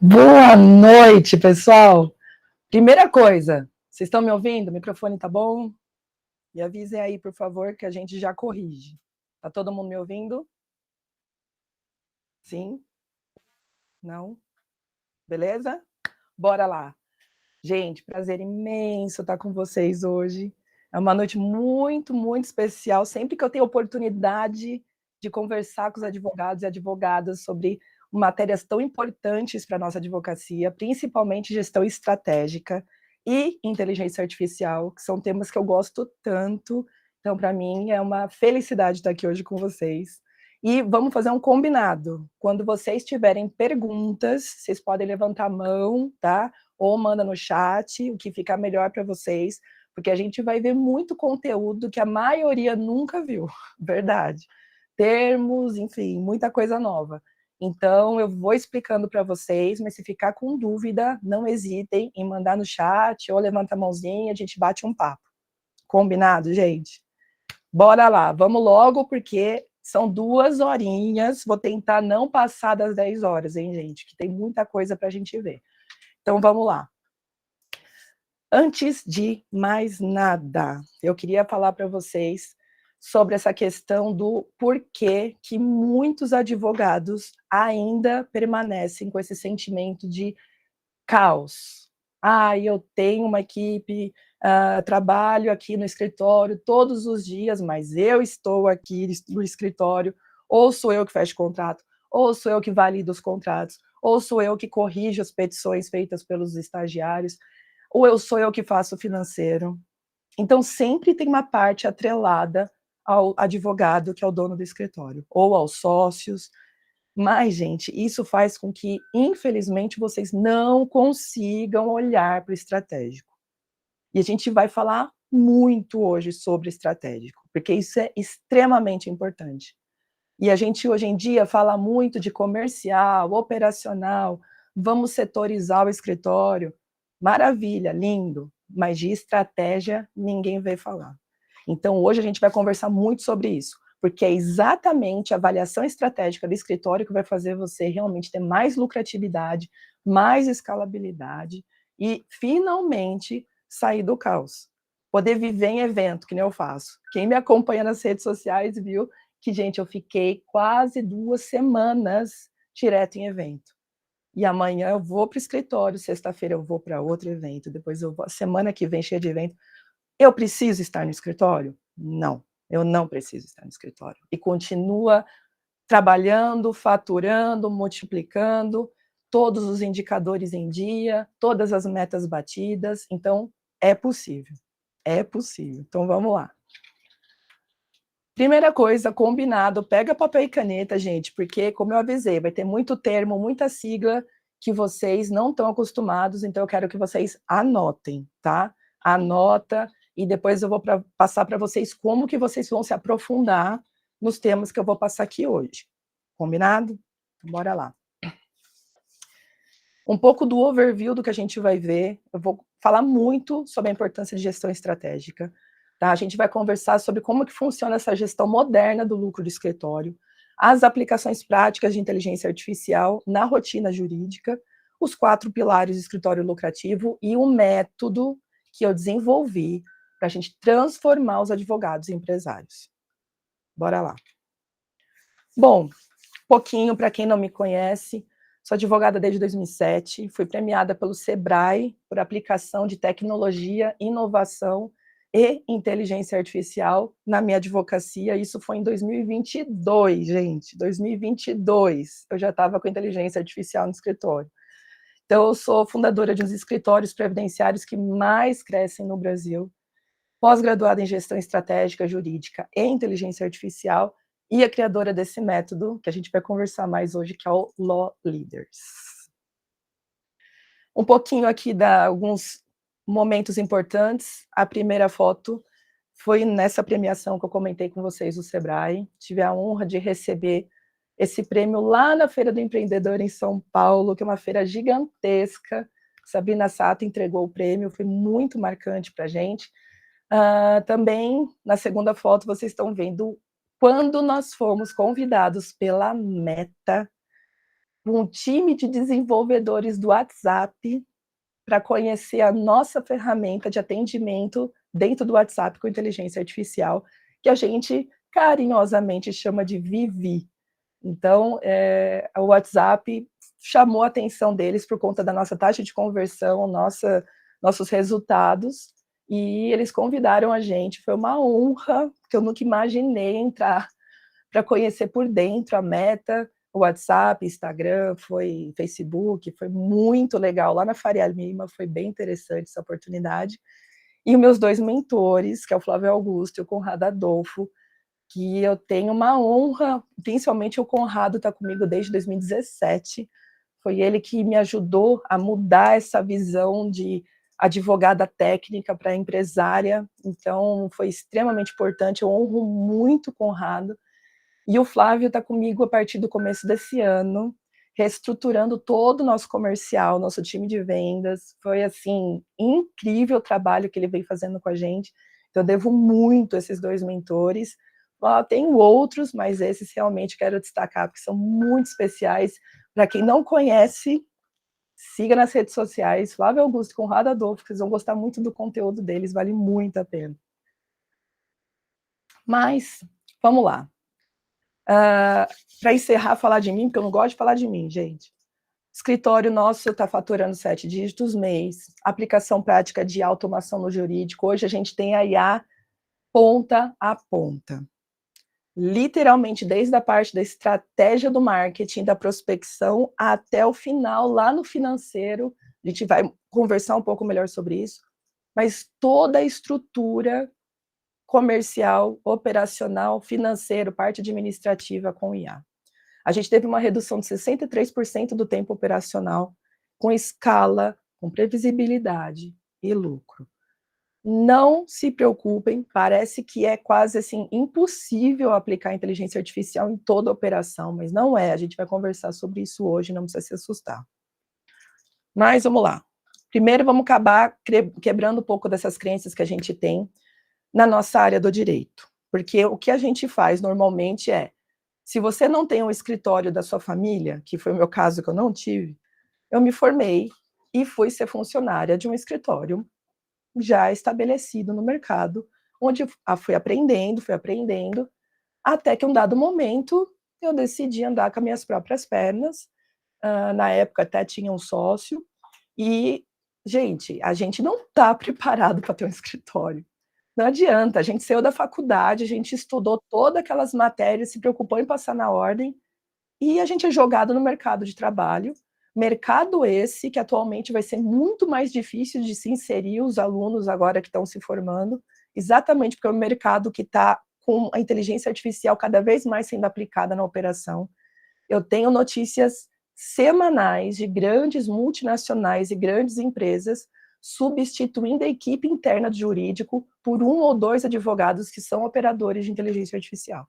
Boa noite, pessoal. Primeira coisa, vocês estão me ouvindo? O microfone tá bom? E avisem aí, por favor, que a gente já corrige. Tá todo mundo me ouvindo? Sim? Não? Beleza? Bora lá. Gente, prazer imenso estar com vocês hoje. É uma noite muito, muito especial. Sempre que eu tenho oportunidade de conversar com os advogados e advogadas sobre matérias tão importantes para a nossa advocacia, principalmente gestão estratégica e inteligência artificial, que são temas que eu gosto tanto. Então, para mim, é uma felicidade estar aqui hoje com vocês. E vamos fazer um combinado. Quando vocês tiverem perguntas, vocês podem levantar a mão, tá? Ou manda no chat, o que ficar melhor para vocês, porque a gente vai ver muito conteúdo que a maioria nunca viu, verdade. Termos, enfim, muita coisa nova. Então, eu vou explicando para vocês, mas se ficar com dúvida, não hesitem em mandar no chat ou levanta a mãozinha, a gente bate um papo. Combinado, gente? Bora lá, vamos logo, porque são 2 horinhas, vou tentar não passar das 10 horas, hein, gente, que tem muita coisa para a gente ver. Então, vamos lá. Antes de mais nada, eu queria falar para vocês sobre essa questão do porquê que muitos advogados ainda permanecem com esse sentimento de caos. Eu tenho uma equipe, trabalho aqui no escritório todos os dias, mas eu estou aqui no escritório, ou sou eu que fecho contrato, ou sou eu que valido os contratos, ou sou eu que corrijo as petições feitas pelos estagiários, ou sou eu que faço o financeiro. Então, sempre tem uma parte atrelada ao advogado, que é o dono do escritório, ou aos sócios. Mas, gente, isso faz com que, infelizmente, vocês não consigam olhar para o estratégico. E a gente vai falar muito hoje sobre estratégico, porque isso é extremamente importante. E a gente, hoje em dia, fala muito de comercial, operacional, vamos setorizar o escritório. Maravilha, lindo, mas de estratégia ninguém veio falar. Então, hoje a gente vai conversar muito sobre isso, porque é exatamente a avaliação estratégica do escritório que vai fazer você realmente ter mais lucratividade, mais escalabilidade e, finalmente, sair do caos. Poder viver em evento, que nem eu faço. Quem me acompanha nas redes sociais viu que, gente, eu fiquei quase 2 semanas direto em evento. E amanhã eu vou para o escritório, sexta-feira eu vou para outro evento, depois eu vou, semana que vem cheia de evento. Eu preciso estar no escritório? Não, eu não preciso estar no escritório. E continua trabalhando, faturando, multiplicando, todos os indicadores em dia, todas as metas batidas. Então, é possível. É possível. Então, vamos lá. Primeira coisa, combinado, pega papel e caneta, gente, porque, como eu avisei, vai ter muito termo, muita sigla que vocês não estão acostumados, então eu quero que vocês anotem, tá? Anota, e depois eu vou passar para vocês como que vocês vão se aprofundar nos temas que eu vou passar aqui hoje. Combinado? Bora lá. Um pouco do overview do que a gente vai ver, eu vou falar muito sobre a importância de gestão estratégica, tá? A gente vai conversar sobre como que funciona essa gestão moderna do lucro do escritório, as aplicações práticas de inteligência artificial na rotina jurídica, os 4 pilares do escritório lucrativo e o método que eu desenvolvi para a gente transformar os advogados em empresários. Bora lá. Bom, pouquinho para quem não me conhece, sou advogada desde 2007, fui premiada pelo Sebrae por aplicação de tecnologia, inovação e inteligência artificial na minha advocacia. Isso foi em 2022, gente, 2022. Eu já estava com inteligência artificial no escritório. Então, eu sou fundadora de um dos escritórios previdenciários que mais crescem no Brasil, pós-graduada em gestão estratégica, jurídica e inteligência artificial, e a criadora desse método, que a gente vai conversar mais hoje, que é o Law Leaders. Um pouquinho aqui de alguns momentos importantes. A primeira foto foi nessa premiação que eu comentei com vocês, o Sebrae. Tive a honra de receber esse prêmio lá na Feira do Empreendedor em São Paulo, que é uma feira gigantesca. Sabrina Sato entregou o prêmio, foi muito marcante para a gente. Também, na segunda foto, vocês estão vendo quando nós fomos convidados pela Meta, um time de desenvolvedores do WhatsApp, para conhecer a nossa ferramenta de atendimento dentro do WhatsApp com inteligência artificial, que a gente carinhosamente chama de Vivi. Então, o WhatsApp chamou a atenção deles por conta da nossa taxa de conversão, nossos resultados, e eles convidaram a gente. Foi uma honra, que eu nunca imaginei entrar para conhecer por dentro a Meta, o WhatsApp, Instagram, foi Facebook, foi muito legal. Lá na Faria Lima foi bem interessante essa oportunidade. E os meus 2 mentores, que é o Flávio Augusto e o Conrado Adolfo, que eu tenho uma honra, principalmente o Conrado está comigo desde 2017, foi ele que me ajudou a mudar essa visão de advogada técnica para empresária, então foi extremamente importante, eu honro muito o Conrado, e o Flávio está comigo a partir do começo desse ano, reestruturando todo o nosso comercial, nosso time de vendas. Foi, assim, incrível o trabalho que ele vem fazendo com a gente. Então, eu devo muito a esses 2 mentores. Tenho outros, mas esses realmente quero destacar, porque são muito especiais. Para quem não conhece, siga nas redes sociais, Flávio Augusto e Conrado Adolfo, que vocês vão gostar muito do conteúdo deles, vale muito a pena. Mas, vamos lá. Para encerrar, falar de mim, porque eu não gosto de falar de mim, gente. Escritório nosso está faturando 7 dígitos mês, aplicação prática de automação no jurídico. Hoje a gente tem a IA ponta a ponta. Literalmente, desde a parte da estratégia do marketing, da prospecção, até o final, lá no financeiro. A gente vai conversar um pouco melhor sobre isso. Mas toda a estrutura comercial, operacional, financeiro, parte administrativa com IA. A gente teve uma redução de 63% do tempo operacional, com escala, com previsibilidade e lucro. Não se preocupem, parece que é quase assim impossível aplicar inteligência artificial em toda a operação, mas não é. A gente vai conversar sobre isso hoje, não precisa se assustar. Mas vamos lá. Primeiro vamos acabar quebrando um pouco dessas crenças que a gente tem na nossa área do direito. Porque o que a gente faz normalmente é, se você não tem um escritório da sua família, que foi o meu caso que eu não tive, eu me formei e fui ser funcionária de um escritório já estabelecido no mercado, onde fui aprendendo, até que um dado momento eu decidi andar com as minhas próprias pernas. Na época até tinha um sócio, e, gente, a gente não está preparado para ter um escritório. Não adianta, a gente saiu da faculdade, a gente estudou todas aquelas matérias, se preocupou em passar na ordem, e a gente é jogado no mercado de trabalho, mercado esse que atualmente vai ser muito mais difícil de se inserir os alunos agora que estão se formando, exatamente porque é um mercado que está com a inteligência artificial cada vez mais sendo aplicada na operação. Eu tenho notícias semanais de grandes multinacionais e grandes empresas substituindo a equipe interna do jurídico por 1 ou 2 advogados que são operadores de inteligência artificial.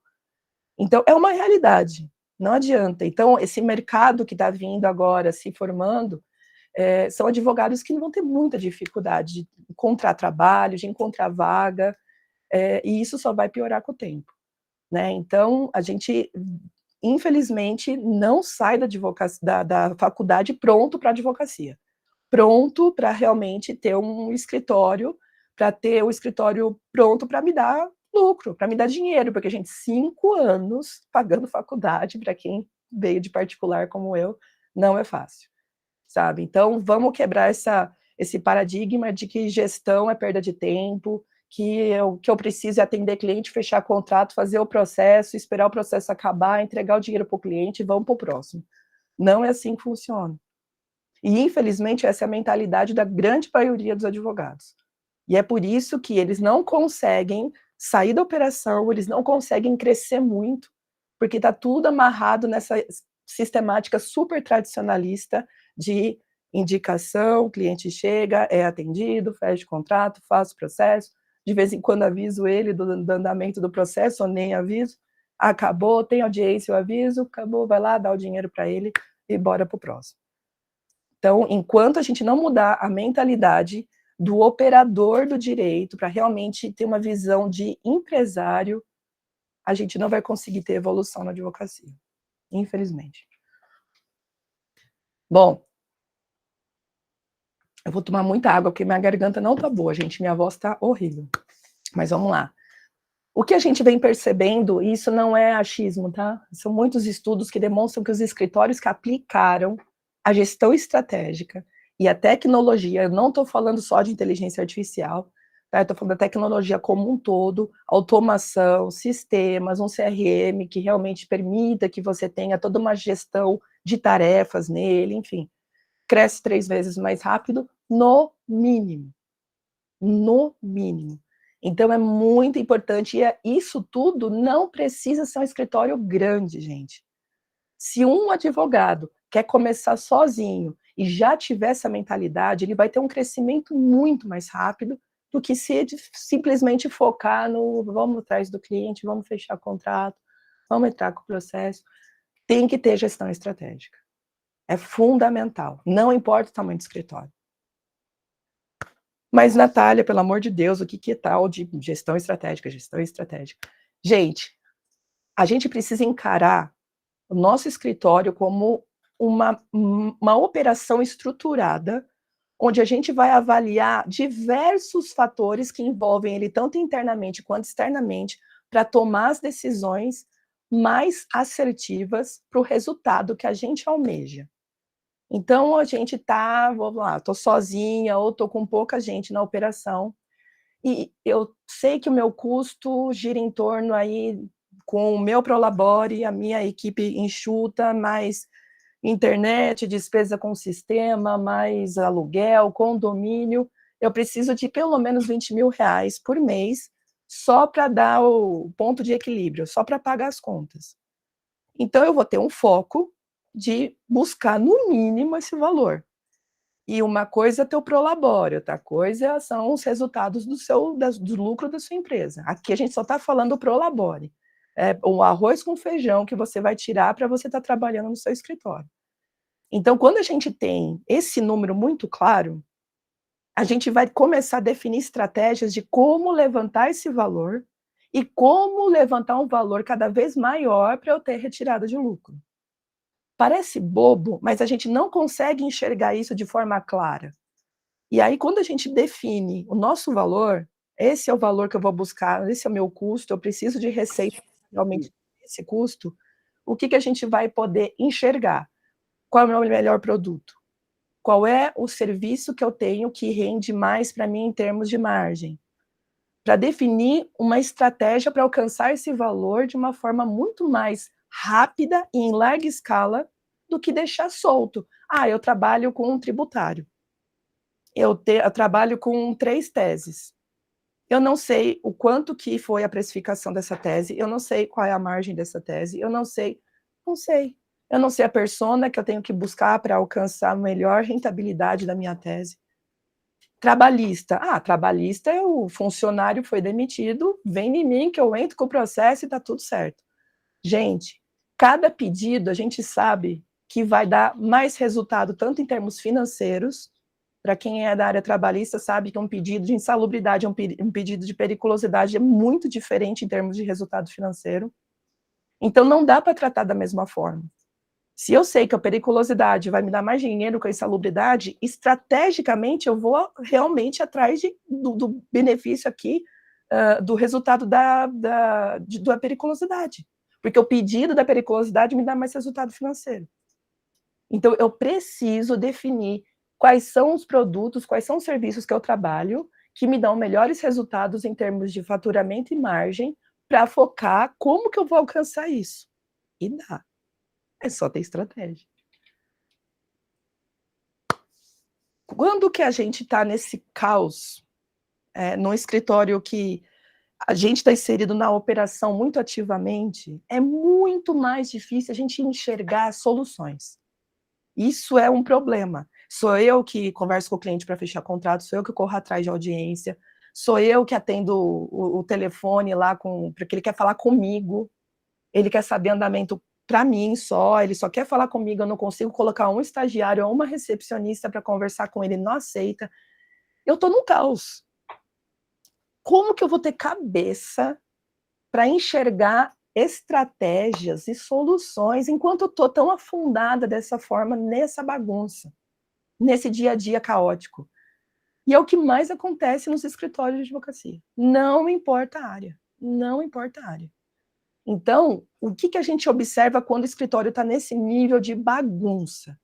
Então, é uma realidade, não adianta. Então, esse mercado que está vindo agora, se formando, são advogados que vão ter muita dificuldade de encontrar trabalho, de encontrar vaga, e isso só vai piorar com o tempo, né? Então, a gente, infelizmente, não sai da faculdade pronto para advocacia. Pronto para realmente ter um escritório, para ter o escritório pronto para me dar lucro, para me dar dinheiro, porque, gente, 5 anos pagando faculdade, para quem veio de particular como eu, não é fácil, sabe? Então, vamos quebrar esse paradigma de que gestão é perda de tempo, que eu preciso é atender cliente, fechar contrato, fazer o processo, esperar o processo acabar, entregar o dinheiro para o cliente e vamos para o próximo. Não é assim que funciona. E, infelizmente, essa é a mentalidade da grande maioria dos advogados. E é por isso que eles não conseguem sair da operação, eles não conseguem crescer muito, porque está tudo amarrado nessa sistemática super tradicionalista de indicação, o cliente chega, é atendido, fecha o contrato, faz o processo, de vez em quando aviso ele do andamento do processo, ou nem aviso, acabou, tem audiência, eu aviso, acabou, vai lá, dá o dinheiro para ele e bora para o próximo. Então, enquanto a gente não mudar a mentalidade, do operador do direito, para realmente ter uma visão de empresário, a gente não vai conseguir ter evolução na advocacia, infelizmente. Bom, eu vou tomar muita água, porque minha garganta não tá boa, gente, minha voz tá horrível. Mas vamos lá. O que a gente vem percebendo, e isso não é achismo, tá? São muitos estudos que demonstram que os escritórios que aplicaram a gestão estratégica e a tecnologia, eu não estou falando só de inteligência artificial, tá? Eu estou falando da tecnologia como um todo, automação, sistemas, um CRM que realmente permita que você tenha toda uma gestão de tarefas nele, enfim, cresce 3 vezes mais rápido, no mínimo. No mínimo. Então é muito importante, e isso tudo não precisa ser um escritório grande, gente. Se um advogado quer começar sozinho e já tiver essa mentalidade, ele vai ter um crescimento muito mais rápido do que se ele simplesmente focar no vamos atrás do cliente, vamos fechar contrato, vamos entrar com o processo. Tem que ter gestão estratégica. É fundamental, não importa o tamanho do escritório. Mas, Natália, pelo amor de Deus, o que é tal de gestão estratégica, gestão estratégica? Gente, a gente precisa encarar o nosso escritório como uma operação estruturada, onde a gente vai avaliar diversos fatores que envolvem ele, tanto internamente quanto externamente, para tomar as decisões mais assertivas para o resultado que a gente almeja. Então, a gente está, vamos lá, estou sozinha ou estou com pouca gente na operação, e eu sei que o meu custo gira em torno aí, com o meu Prolabore, a minha equipe enxuta, mais internet, despesa com sistema, mais aluguel, condomínio, eu preciso de pelo menos R$20.000 por mês, só para dar o ponto de equilíbrio, só para pagar as contas. Então eu vou ter um foco de buscar no mínimo esse valor. E uma coisa é ter o Prolabore, outra coisa são os resultados do lucro da sua empresa. Aqui a gente só está falando do Prolabore. É o arroz com feijão que você vai tirar para você estar trabalhando no seu escritório. Então, quando a gente tem esse número muito claro, a gente vai começar a definir estratégias de como levantar esse valor e como levantar um valor cada vez maior para eu ter retirada de lucro. Parece bobo, mas a gente não consegue enxergar isso de forma clara. E aí, quando a gente define o nosso valor, esse é o valor que eu vou buscar, esse é o meu custo, eu preciso de receita realmente esse custo, o que a gente vai poder enxergar? Qual é o meu melhor produto? Qual é o serviço que eu tenho que rende mais para mim em termos de margem? Para definir uma estratégia para alcançar esse valor de uma forma muito mais rápida e em larga escala do que deixar solto. Ah, eu trabalho com um tributário. Eu trabalho com 3 teses. Eu não sei o quanto que foi a precificação dessa tese, eu não sei qual é a margem dessa tese, eu não sei. Não sei. Eu não sei a persona que eu tenho que buscar para alcançar a melhor rentabilidade da minha tese. Trabalhista. Ah, trabalhista é o funcionário foi demitido, vem em mim que eu entro com o processo e está tudo certo. Gente, cada pedido a gente sabe que vai dar mais resultado, tanto em termos financeiros, para quem é da área trabalhista sabe que um pedido de insalubridade, um pedido de periculosidade é muito diferente em termos de resultado financeiro. Então não dá para tratar da mesma forma. Se eu sei que a periculosidade vai me dar mais dinheiro que a insalubridade, estrategicamente eu vou realmente atrás do benefício aqui, do resultado da periculosidade. Porque o pedido da periculosidade me dá mais resultado financeiro. Então eu preciso definir quais são os produtos, quais são os serviços que eu trabalho, que me dão melhores resultados em termos de faturamento e margem, para focar como que eu vou alcançar isso. E dá. É só ter estratégia. Quando que a gente está nesse caos, num escritório que a gente está inserido na operação muito ativamente, é muito mais difícil a gente enxergar soluções. Isso é um problema. Sou eu que converso com o cliente para fechar contrato, sou eu que corro atrás de audiência, sou eu que atendo o telefone lá porque ele quer falar comigo, ele quer saber andamento para mim só, ele só quer falar comigo, eu não consigo colocar um estagiário ou uma recepcionista para conversar com ele, não aceita. eu estou num caos. Como que eu vou ter cabeça para enxergar estratégias e soluções enquanto eu estou tão afundada dessa forma, nessa bagunça, nesse dia a dia caótico? E é o que mais acontece nos escritórios de advocacia. Não importa a área, não importa a área. Então, o que a gente observa quando o escritório está nesse nível de bagunça?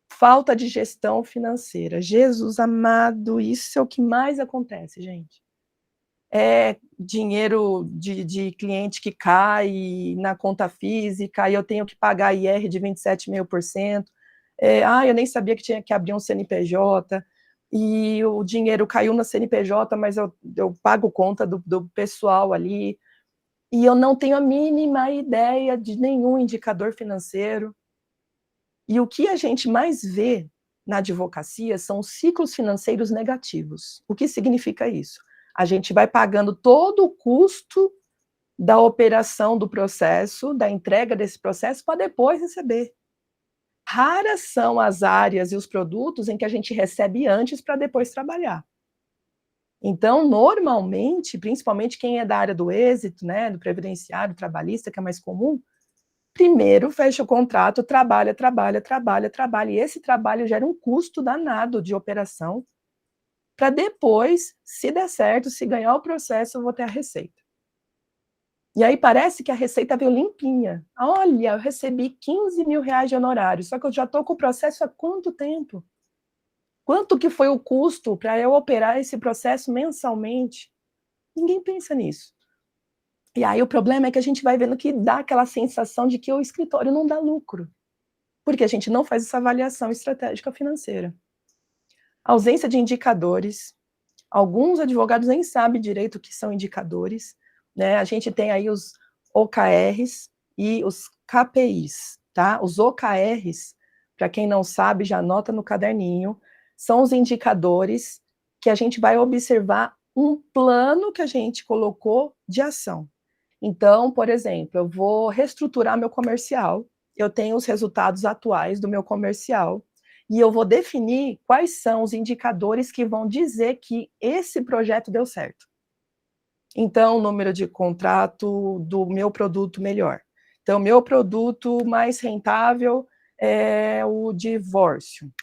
Falta de gestão financeira. Jesus amado, isso é o que mais acontece, gente. É dinheiro de cliente que cai na conta física, e eu tenho que pagar IR de 27,5%. Eu nem sabia que tinha que abrir um CNPJ, e o dinheiro caiu na CNPJ, mas eu pago conta do pessoal ali, e eu não tenho a mínima ideia de nenhum indicador financeiro. E o que a gente mais vê na advocacia são ciclos financeiros negativos. O que significa isso? A gente vai pagando todo o custo da operação do processo, da entrega desse processo, para depois receber. Raras são as áreas e os produtos em que a gente recebe antes para depois trabalhar. Então, normalmente, principalmente quem é da área do êxito, né, do previdenciário, trabalhista, que é mais comum, primeiro fecha o contrato, trabalha, e esse trabalho gera um custo danado de operação, para depois, se der certo, se ganhar o processo, eu vou ter a receita. E aí parece que a receita veio limpinha. Olha, eu recebi 15 mil reais de honorário, só que eu já estou com o processo há quanto tempo? Quanto que foi o custo para eu operar esse processo mensalmente? Ninguém pensa nisso. E aí o problema é que a gente vai vendo que dá aquela sensação de que o escritório não dá lucro, porque a gente não faz essa avaliação estratégica financeira. Ausência de indicadores. Alguns advogados nem sabem direito o que são indicadores, né? A gente tem aí os OKRs e os KPIs, tá? Os OKRs, para quem não sabe, já anota no caderninho, são os indicadores que a gente vai observar um plano que a gente colocou de ação. Então, por exemplo, eu vou reestruturar meu comercial, eu tenho os resultados atuais do meu comercial, e eu vou definir quais são os indicadores que vão dizer que esse projeto deu certo. Então, número de contrato do meu produto melhor. Então, meu produto mais rentável é o divórcio,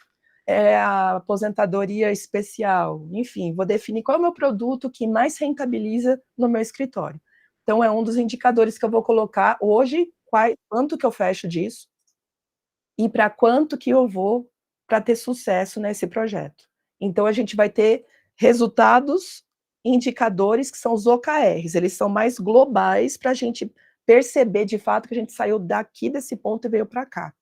é a aposentadoria especial, enfim, vou definir qual é o meu produto que mais rentabiliza no meu escritório. Então, é um dos indicadores que eu vou colocar hoje, quanto que eu fecho disso, e para quanto que eu vou para ter sucesso nesse projeto. Então, a gente vai ter resultados, indicadores, que são os OKRs, eles são mais globais para a gente perceber, de fato, que a gente saiu daqui desse ponto e veio para cá,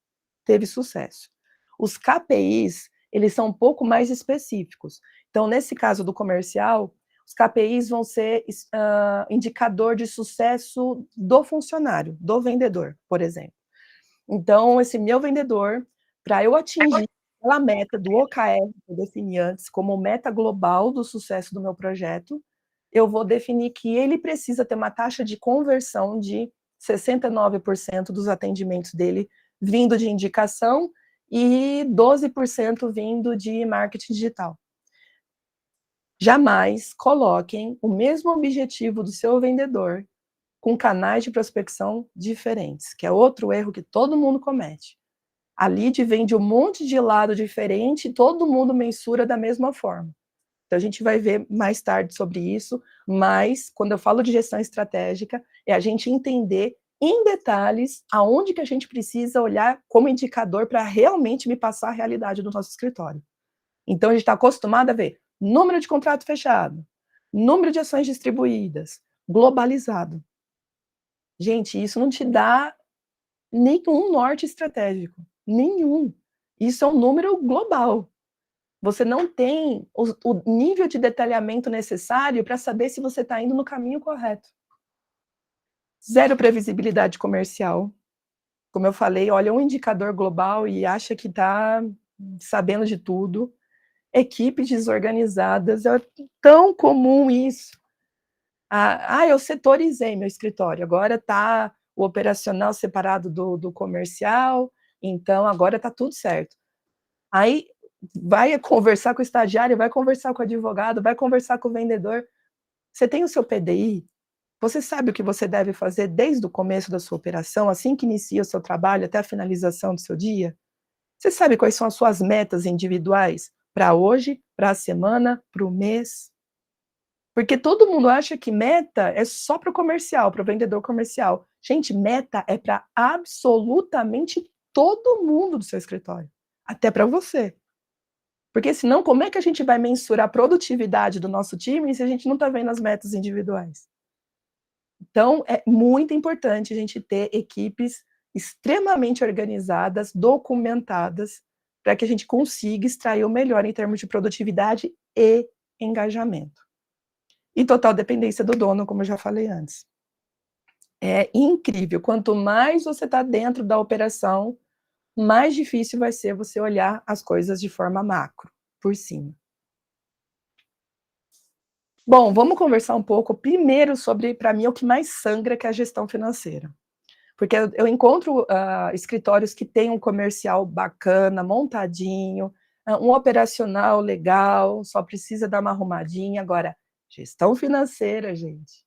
teve sucesso. Os KPIs, eles são um pouco mais específicos. Então, nesse caso do comercial, os KPIs vão ser indicador de sucesso do funcionário, do vendedor, por exemplo. Então, esse meu vendedor, para eu atingir aquela meta do OKR que eu defini antes, como meta global do sucesso do meu projeto, eu vou definir que ele precisa ter uma taxa de conversão de 69% dos atendimentos dele vindo de indicação e 12% vindo de marketing digital. Jamais coloquem o mesmo objetivo do seu vendedor com canais de prospecção diferentes, que é outro erro que todo mundo comete. A lead vem de um monte de lado diferente e todo mundo mensura da mesma forma. Então, a gente vai ver mais tarde sobre isso, mas quando eu falo de gestão estratégica, é a gente entender em detalhes aonde que a gente precisa olhar como indicador para realmente me passar a realidade do nosso escritório. Então, a gente está acostumado a ver número de contrato fechado, número de ações distribuídas, globalizado. Gente, isso não te dá nenhum norte estratégico, nenhum. Isso é um número global. Você não tem o nível de detalhamento necessário para saber se você está indo no caminho correto. Zero previsibilidade comercial. Como eu falei, olha um indicador global e acha que está sabendo de tudo. Equipes desorganizadas, é tão comum isso. Eu setorizei meu escritório, agora está o operacional separado do comercial, então agora está tudo certo. Aí vai conversar com o estagiário, vai conversar com o advogado, vai conversar com o vendedor. Você tem o seu PDI? Você sabe o que você deve fazer desde o começo da sua operação, assim que inicia o seu trabalho até a finalização do seu dia? Você sabe quais são as suas metas individuais para hoje, para a semana, para o mês? Porque todo mundo acha que meta é só para o comercial, para o vendedor comercial. Gente, meta é para absolutamente todo mundo do seu escritório, até para você. Porque senão, como é que a gente vai mensurar a produtividade do nosso time se a gente não está vendo as metas individuais? Então, é muito importante a gente ter equipes extremamente organizadas, documentadas, para que a gente consiga extrair o melhor em termos de produtividade e engajamento. E total dependência do dono, como eu já falei antes. É incrível, quanto mais você está dentro da operação, mais difícil vai ser você olhar as coisas de forma macro, por cima. Bom, vamos conversar um pouco primeiro sobre, para mim, o que mais sangra, que é a gestão financeira. Porque eu encontro escritórios que têm um comercial bacana, montadinho, um operacional legal, só precisa dar uma arrumadinha. Agora, gestão financeira, gente.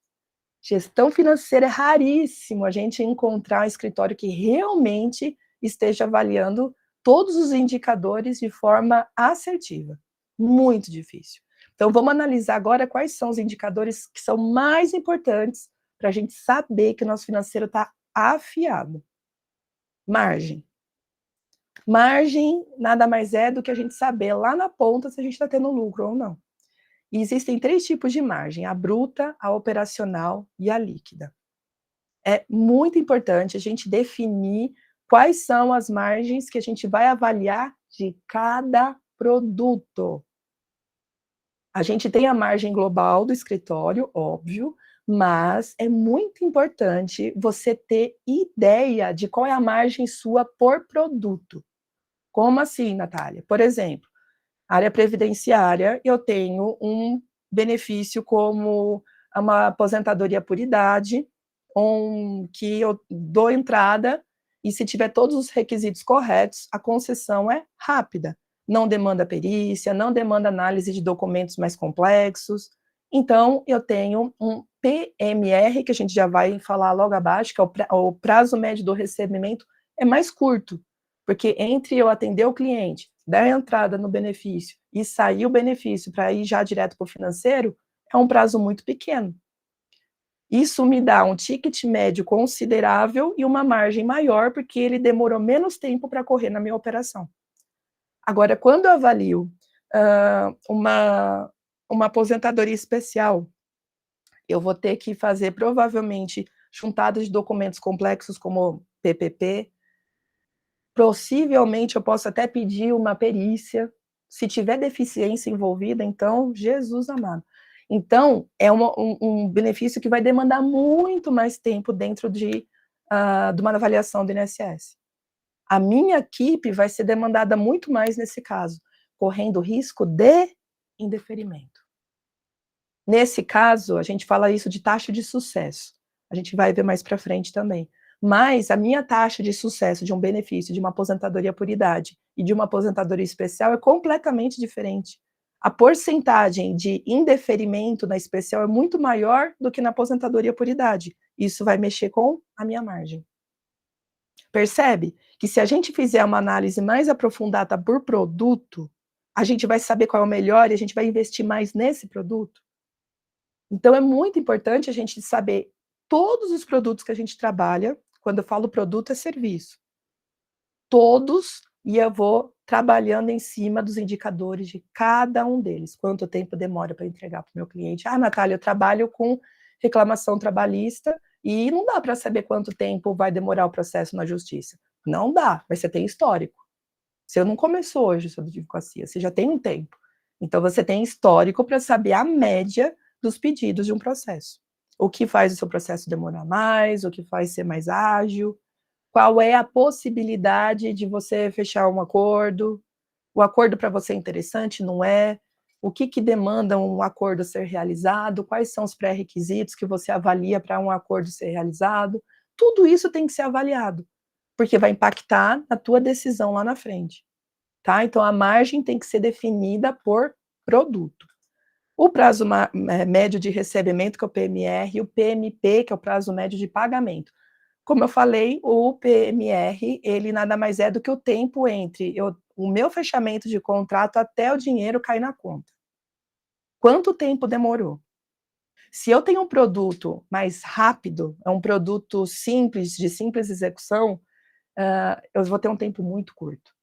Gestão financeira é raríssimo a gente encontrar um escritório que realmente esteja avaliando todos os indicadores de forma assertiva. Muito difícil. Então, vamos analisar agora quais são os indicadores que são mais importantes para a gente saber que o nosso financeiro está afiado. Margem. Margem nada mais é do que a gente saber lá na ponta se a gente está tendo lucro ou não. E existem 3 tipos de margem: a bruta, a operacional e a líquida. É muito importante a gente definir quais são as margens que a gente vai avaliar de cada produto. A gente tem a margem global do escritório, óbvio, mas é muito importante você ter ideia de qual é a margem sua por produto. Como assim, Natália? Por exemplo, área previdenciária, eu tenho um benefício como uma aposentadoria por idade, que eu dou entrada e, se tiver todos os requisitos corretos, a concessão é rápida. Não demanda perícia, não demanda análise de documentos mais complexos. Então, eu tenho um PMR, que a gente já vai falar logo abaixo, que é o prazo médio do recebimento, é mais curto, porque entre eu atender o cliente, dar entrada no benefício e sair o benefício para ir já direto para o financeiro, é um prazo muito pequeno. Isso me dá um ticket médio considerável e uma margem maior, porque ele demorou menos tempo para correr na minha operação. Agora, quando eu avalio uma aposentadoria especial, eu vou ter que fazer, provavelmente, juntada de documentos complexos como PPP. Possivelmente eu posso até pedir uma perícia, se tiver deficiência envolvida, então, Jesus amado. Então, é um benefício que vai demandar muito mais tempo dentro de uma avaliação do INSS. A minha equipe vai ser demandada muito mais nesse caso, correndo risco de indeferimento. Nesse caso, a gente fala isso de taxa de sucesso. A gente vai ver mais para frente também. Mas a minha taxa de sucesso de um benefício de uma aposentadoria por idade e de uma aposentadoria especial é completamente diferente. A porcentagem de indeferimento na especial é muito maior do que na aposentadoria por idade. Isso vai mexer com a minha margem. Percebe que, se a gente fizer uma análise mais aprofundada por produto, a gente vai saber qual é o melhor e a gente vai investir mais nesse produto? Então é muito importante a gente saber todos os produtos que a gente trabalha. Quando eu falo produto, é serviço. Todos, e eu vou trabalhando em cima dos indicadores de cada um deles. Quanto tempo demora para entregar para o meu cliente? Ah, Natália, eu trabalho com reclamação trabalhista e não dá para saber quanto tempo vai demorar o processo na justiça. Não dá, mas você tem histórico. Você não começou hoje sua advocacia, você já tem um tempo. Então você tem histórico para saber a média dos pedidos de um processo. O que faz o seu processo demorar mais, o que faz ser mais ágil, qual é a possibilidade de você fechar um acordo, o acordo para você é interessante, não é? O que demanda um acordo ser realizado, quais são os pré-requisitos que você avalia para um acordo ser realizado. Tudo isso tem que ser avaliado, porque vai impactar na tua decisão lá na frente. tá? Então a margem tem que ser definida por produto. O prazo médio de recebimento, que é o PMR, e o PMP, que é o prazo médio de pagamento. Como eu falei, o PMR, ele nada mais é do que o tempo entre o meu fechamento de contrato até o dinheiro cair na conta. Quanto tempo demorou? Se eu tenho um produto mais rápido, é um produto simples, de simples execução, eu vou ter um tempo muito curto.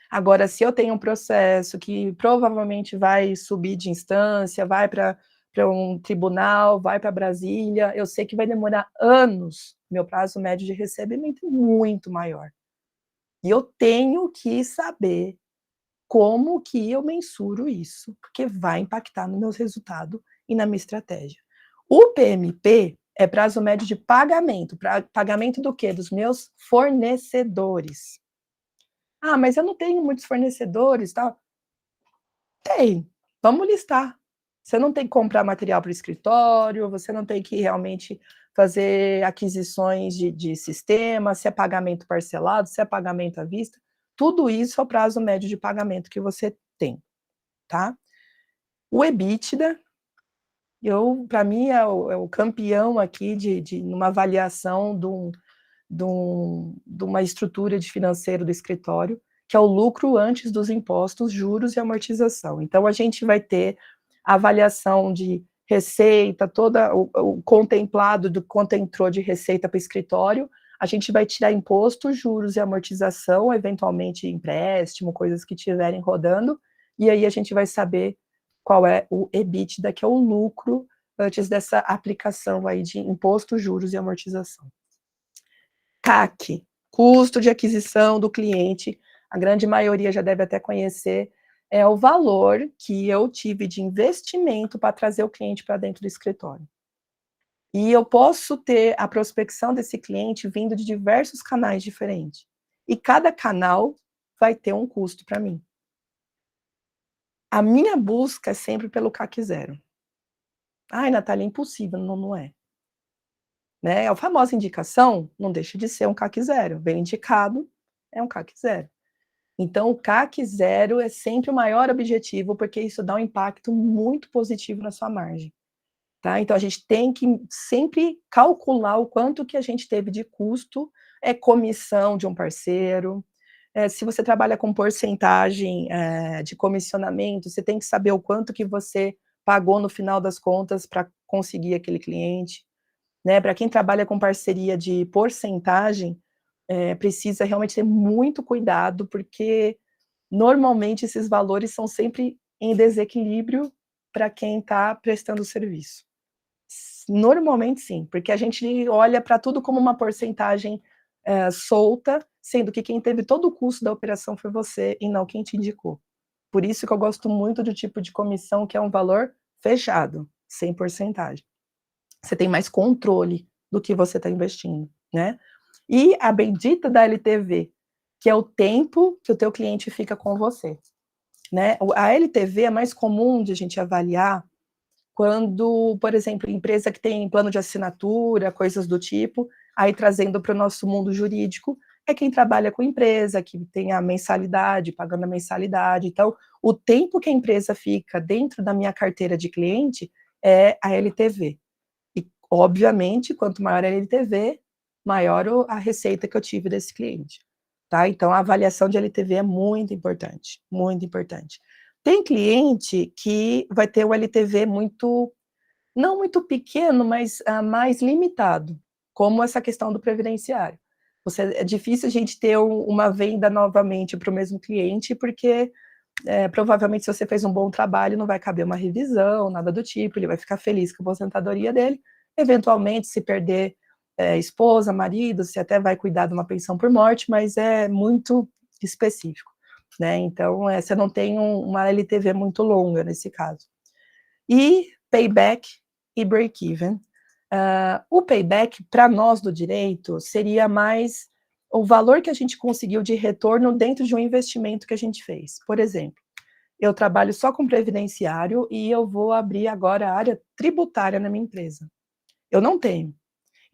Agora, se eu tenho um processo que provavelmente vai subir de instância, vai para um tribunal, vai para Brasília, eu sei que vai demorar anos, meu prazo médio de recebimento é muito maior. E eu tenho que saber como que eu mensuro isso, porque vai impactar no meu resultado e na minha estratégia. O PMP é prazo médio de pagamento, pagamento do quê? Dos meus fornecedores. Ah, mas eu não tenho muitos fornecedores, tal. Tem, vamos listar. Você não tem que comprar material para o escritório, você não tem que realmente fazer aquisições de sistema, se é pagamento parcelado, se é pagamento à vista, tudo isso é o prazo médio de pagamento que você tem, tá. O EBITDA, para mim é o campeão aqui de numa avaliação de uma estrutura de financeiro do escritório, que é o lucro antes dos impostos, juros e amortização. Então a gente vai ter a avaliação de receita, toda o contemplado do quanto entrou de receita para o escritório, a gente vai tirar imposto, juros e amortização, eventualmente empréstimo, coisas que tiverem rodando, e aí a gente vai saber qual é o EBITDA, que é o lucro antes dessa aplicação aí de imposto, juros e amortização. CAC, custo de aquisição do cliente, a grande maioria já deve até conhecer, é o valor que eu tive de investimento para trazer o cliente para dentro do escritório. E eu posso ter a prospecção desse cliente vindo de diversos canais diferentes. E cada canal vai ter um custo para mim. A minha busca é sempre pelo CAC zero. Ai, Natália, é impossível. Não, não é. Né? A famosa indicação não deixa de ser um CAC zero. Bem indicado é um CAC zero. Então, o CAC zero é sempre o maior objetivo, porque isso dá um impacto muito positivo na sua margem. Tá? Então, a gente tem que sempre calcular o quanto que a gente teve de custo, comissão de um parceiro. Se você trabalha com porcentagem de comissionamento, você tem que saber o quanto que você pagou no final das contas para conseguir aquele cliente. Né? Para quem trabalha com parceria de porcentagem, precisa realmente ter muito cuidado, porque normalmente esses valores são sempre em desequilíbrio para quem está prestando o serviço. Normalmente sim, porque a gente olha para tudo como uma porcentagem solta, sendo que quem teve todo o custo da operação foi você e não quem te indicou. Por isso que eu gosto muito do tipo de comissão que é um valor fechado, sem porcentagem. Você tem mais controle do que você está investindo, né? E a bendita da LTV, que é o tempo que o teu cliente fica com você, né? A LTV é mais comum de a gente avaliar quando, por exemplo, empresa que tem plano de assinatura, coisas do tipo, aí trazendo para o nosso mundo jurídico, é quem trabalha com empresa, que tem a mensalidade, pagando a mensalidade. Então, o tempo que a empresa fica dentro da minha carteira de cliente é a LTV. E, obviamente, quanto maior a LTV, maior a receita que eu tive desse cliente. Tá? Então, a avaliação de LTV é muito importante, muito importante. Tem cliente que vai ter um LTV muito, não muito pequeno, mas mais limitado, como essa questão do previdenciário. É difícil a gente ter uma venda novamente para o mesmo cliente, porque provavelmente se você fez um bom trabalho, não vai caber uma revisão, nada do tipo, ele vai ficar feliz com a aposentadoria dele, eventualmente se perder esposa, marido, você até vai cuidar de uma pensão por morte, mas é muito específico, né? Então, você não tem uma LTV muito longa nesse caso. E payback e break-even. O payback, para nós do direito, seria mais o valor que a gente conseguiu de retorno dentro de um investimento que a gente fez. Por exemplo, eu trabalho só com previdenciário e eu vou abrir agora a área tributária na minha empresa. Eu não tenho.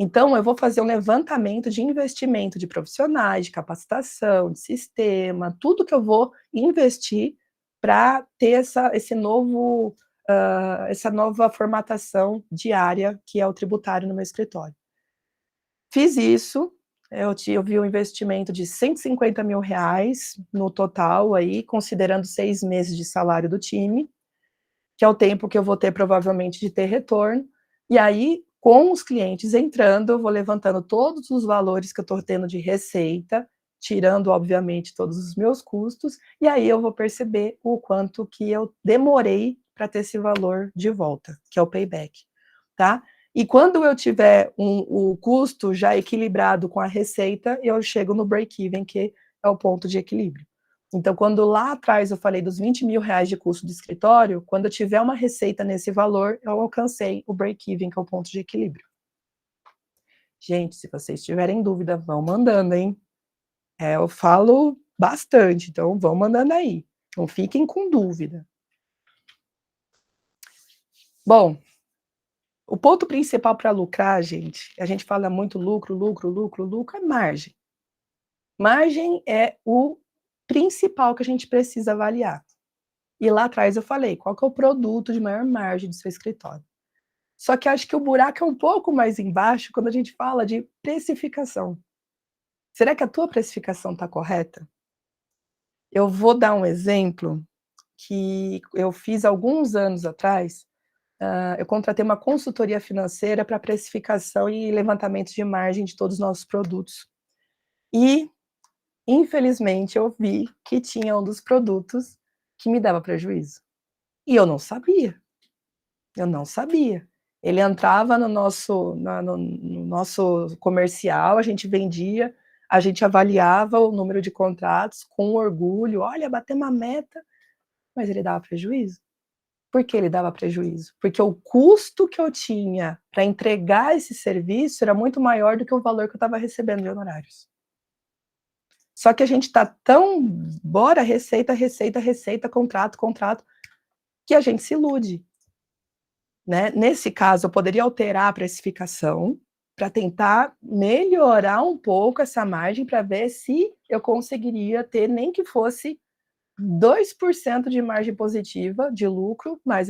Então, eu vou fazer um levantamento de investimento de profissionais, de capacitação, de sistema, tudo que eu vou investir para ter essa nova formatação diária que é o tributário no meu escritório. Fiz isso, eu vi um investimento de R$ 150.000 no total aí, considerando 6 meses de salário do time, que é o tempo que eu vou ter provavelmente de ter retorno, e aí, com os clientes entrando, eu vou levantando todos os valores que eu estou tendo de receita, tirando, obviamente, todos os meus custos, e aí eu vou perceber o quanto que eu demorei para ter esse valor de volta, que é o payback, tá? E quando eu tiver o custo já equilibrado com a receita, eu chego no break-even, que é o ponto de equilíbrio. Então, quando lá atrás eu falei dos R$ 20.000 de custo de escritório, quando eu tiver uma receita nesse valor, eu alcancei o break-even, que é o ponto de equilíbrio. Gente, se vocês tiverem dúvida, vão mandando, hein? Eu falo bastante, então vão mandando aí. Não fiquem com dúvida. Bom, o ponto principal para lucrar, gente, a gente fala muito lucro, lucro, lucro, lucro, é margem. Margem é o principal que a gente precisa avaliar. E lá atrás eu falei, qual que é o produto de maior margem do seu escritório? Só que acho que o buraco é um pouco mais embaixo quando a gente fala de precificação. Será que a tua precificação está correta? Eu vou dar um exemplo que eu fiz alguns anos atrás. Eu contratei uma consultoria financeira para precificação e levantamento de margem de todos os nossos produtos. E, infelizmente, eu vi que tinha um dos produtos que me dava prejuízo. E eu não sabia. Eu não sabia. Ele entrava no nosso comercial, a gente vendia, a gente avaliava o número de contratos com orgulho, olha, batemos a meta, mas ele dava prejuízo. Por que ele dava prejuízo? Porque o custo que eu tinha para entregar esse serviço era muito maior do que o valor que eu estava recebendo de honorários. Só que a gente está tão, bora, receita, receita, receita, contrato, contrato, que a gente se ilude. Né? Nesse caso, eu poderia alterar a precificação para tentar melhorar um pouco essa margem para ver se eu conseguiria ter nem que fosse 2% de margem positiva de lucro, mas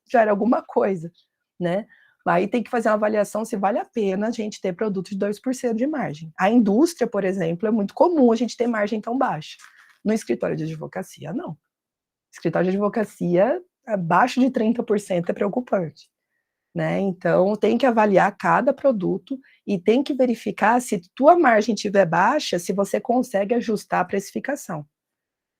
já era alguma coisa, né? Aí tem que fazer uma avaliação se vale a pena a gente ter produtos de 2% de margem. A indústria, por exemplo, é muito comum a gente ter margem tão baixa. No escritório de advocacia, não. Escritório de advocacia, abaixo de 30% é preocupante. Né? Então, tem que avaliar cada produto e tem que verificar se tua margem estiver baixa, se você consegue ajustar a precificação.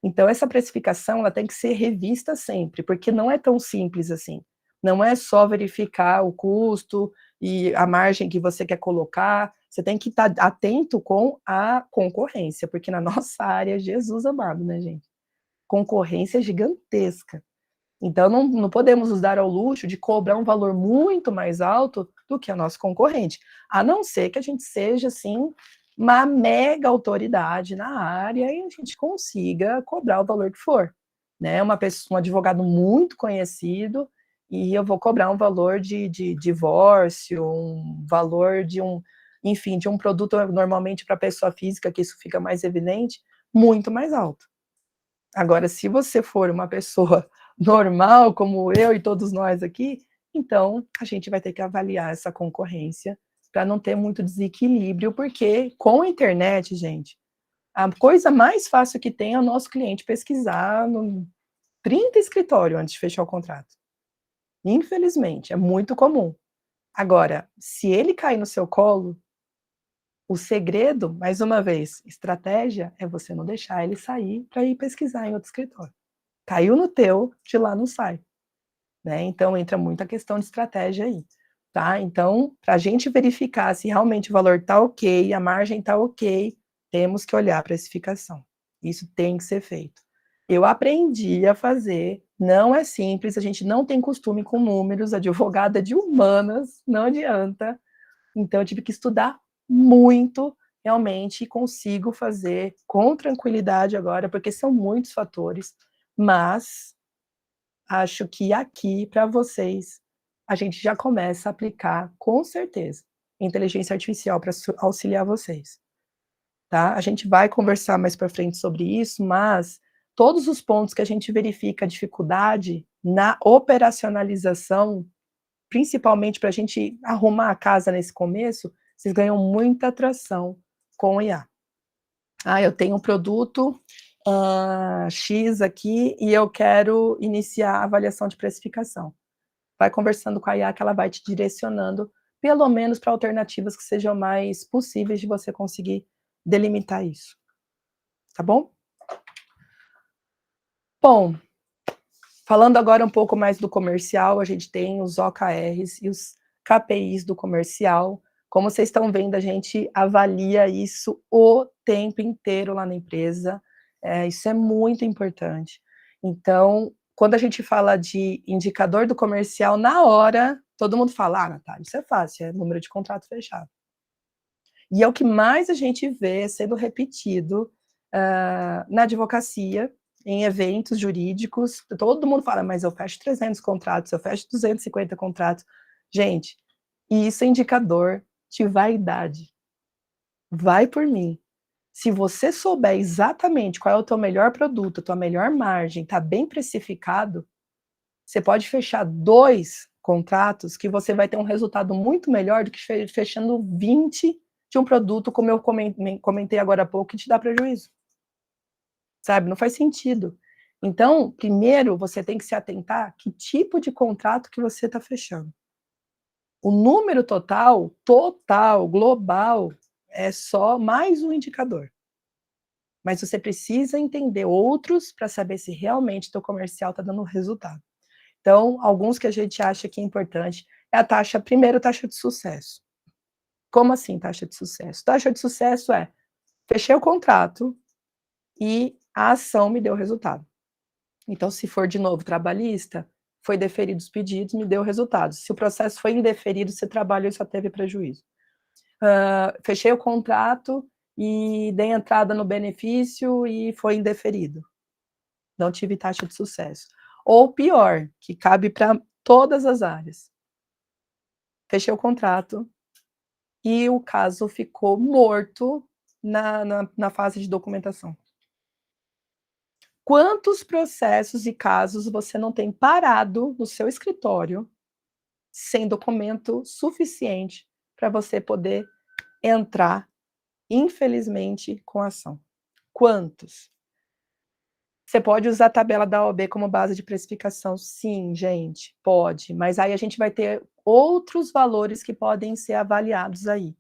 Então, essa precificação ela tem que ser revista sempre, porque não é tão simples assim. Não é só verificar o custo e a margem que você quer colocar, você tem que estar atento com a concorrência, porque na nossa área, Jesus amado, né, gente? Concorrência gigantesca. Então, não podemos nos dar ao luxo de cobrar um valor muito mais alto do que a nossa concorrente, a não ser que a gente seja, assim, uma mega autoridade na área e a gente consiga cobrar o valor que for, né? Um advogado muito conhecido e eu vou cobrar um valor de divórcio, um valor enfim, de um produto normalmente para pessoa física, que isso fica mais evidente, muito mais alto. Agora, se você for uma pessoa normal, como eu e todos nós aqui, então a gente vai ter que avaliar essa concorrência para não ter muito desequilíbrio, porque com a internet, gente, a coisa mais fácil que tem é o nosso cliente pesquisar no 30 escritórios antes de fechar o contrato. Infelizmente, é muito comum. Agora, se ele cair no seu colo, o segredo, mais uma vez, estratégia, é você não deixar ele sair para ir pesquisar em outro escritório. Caiu no teu, de lá não sai, né? Então entra muita questão de estratégia aí, tá? Então, para a gente verificar se realmente o valor está ok, a margem está ok, temos que olhar a precificação. Isso tem que ser feito. Eu aprendi a fazer, não é simples, a gente não tem costume com números, advogada de humanas, não adianta. Então eu tive que estudar muito, realmente, e consigo fazer com tranquilidade agora, porque são muitos fatores, mas acho que aqui, para vocês, a gente já começa a aplicar com certeza. inteligência artificial para auxiliar vocês, tá? A gente vai conversar mais para frente sobre isso, mas todos os pontos que a gente verifica a dificuldade na operacionalização, principalmente para a gente arrumar a casa nesse começo, vocês ganham muita atração com o IA. Ah, eu tenho um produto X aqui e eu quero iniciar a avaliação de precificação. Vai conversando com a IA que ela vai te direcionando, pelo menos para alternativas que sejam mais possíveis de você conseguir delimitar isso. Tá bom? Bom, falando agora um pouco mais do comercial, a gente tem os OKRs e os KPIs do comercial. Como vocês estão vendo, a gente avalia isso o tempo inteiro lá na empresa. Isso é muito importante. Então, quando a gente fala de indicador do comercial, na hora, todo mundo fala, ah, Natália, isso é fácil, é número de contrato fechado. E é o que mais a gente vê sendo repetido na advocacia, em eventos jurídicos. Todo mundo fala, mas eu fecho 300 contratos, eu fecho 250 contratos. Gente, isso é indicador de vaidade. Vai por mim. Se você souber exatamente qual é o teu melhor produto, a tua melhor margem, está bem precificado, você pode fechar 2 contratos que você vai ter um resultado muito melhor do que fechando 20 de um produto, como eu comentei agora há pouco, que te dá prejuízo. Sabe, não faz sentido. Então, primeiro você tem que se atentar que tipo de contrato que você está fechando. O número total, global, é só mais um indicador. Mas você precisa entender outros para saber se realmente teu comercial está dando resultado. Então, alguns que a gente acha que é importante é a taxa, primeiro, taxa de sucesso. Como assim taxa de sucesso? Taxa de sucesso é, fechei o contrato e a ação me deu resultado. Então, se for de novo trabalhista, foi deferido os pedidos, me deu resultado. Se o processo foi indeferido, você trabalhou e só teve prejuízo. Fechei o contrato e dei entrada no benefício e foi indeferido. Não tive taxa de sucesso. Ou pior, que cabe para todas as áreas. Fechei o contrato e o caso ficou morto na fase de documentação. Quantos processos e casos você não tem parado no seu escritório sem documento suficiente para você poder entrar, infelizmente, com a ação? Quantos? Você pode usar a tabela da OAB como base de precificação? Sim, gente, pode, mas aí a gente vai ter outros valores que podem ser avaliados aí.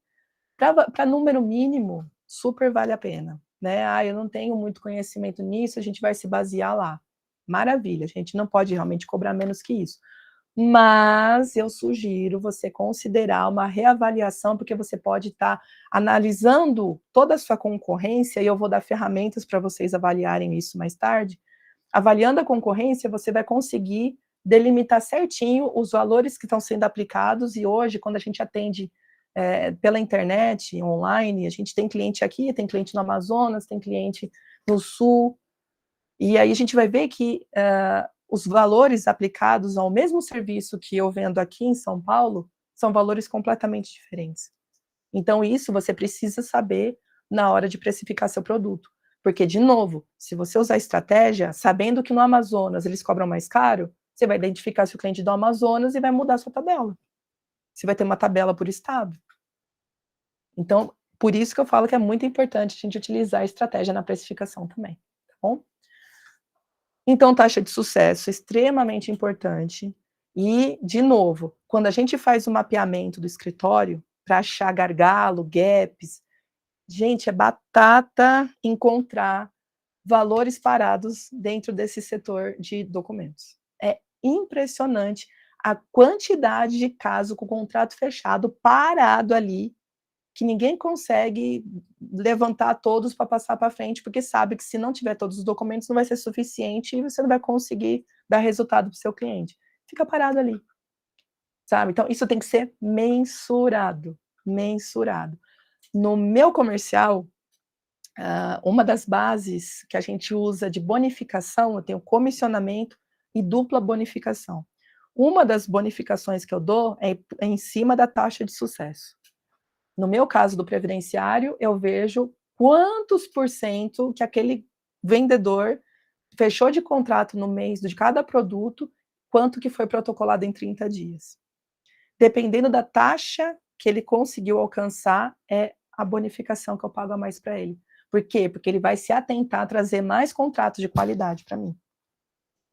Para número mínimo, super vale a pena, né? Ah, eu não tenho muito conhecimento nisso, a gente vai se basear lá. Maravilha, a gente não pode realmente cobrar menos que isso. Mas eu sugiro você considerar uma reavaliação, porque você pode estar analisando toda a sua concorrência, e eu vou dar ferramentas para vocês avaliarem isso mais tarde. Avaliando a concorrência, você vai conseguir delimitar certinho os valores que estão sendo aplicados, e hoje, quando a gente atende pela internet, online, a gente tem cliente aqui, tem cliente no Amazonas, tem cliente no Sul, e aí a gente vai ver que os valores aplicados ao mesmo serviço que eu vendo aqui em São Paulo são valores completamente diferentes. Então isso você precisa saber na hora de precificar seu produto, porque, de novo, se você usar estratégia, sabendo que no Amazonas eles cobram mais caro, você vai identificar se o cliente do Amazonas e vai mudar a sua tabela. Você vai ter uma tabela por estado. Então, por isso que eu falo que é muito importante a gente utilizar a estratégia na precificação também, tá bom? Então, taxa de sucesso, extremamente importante. E, de novo, quando a gente faz o mapeamento do escritório, para achar gargalo, gaps, gente, é batata encontrar valores parados dentro desse setor de documentos. É impressionante a quantidade de casos com contrato fechado, parado ali, que ninguém consegue levantar todos para passar para frente, porque sabe que se não tiver todos os documentos não vai ser suficiente e você não vai conseguir dar resultado para o seu cliente. Fica parado ali, sabe? Então isso tem que ser mensurado, mensurado. No meu comercial, uma das bases que a gente usa de bonificação, eu tenho comissionamento e dupla bonificação. Uma das bonificações que eu dou é em cima da taxa de sucesso. No meu caso do previdenciário, eu vejo quantos por cento que aquele vendedor fechou de contrato no mês de cada produto, quanto que foi protocolado em 30 dias. Dependendo da taxa que ele conseguiu alcançar, é a bonificação que eu pago a mais para ele. Por quê? Porque ele vai se atentar a trazer mais contratos de qualidade para mim.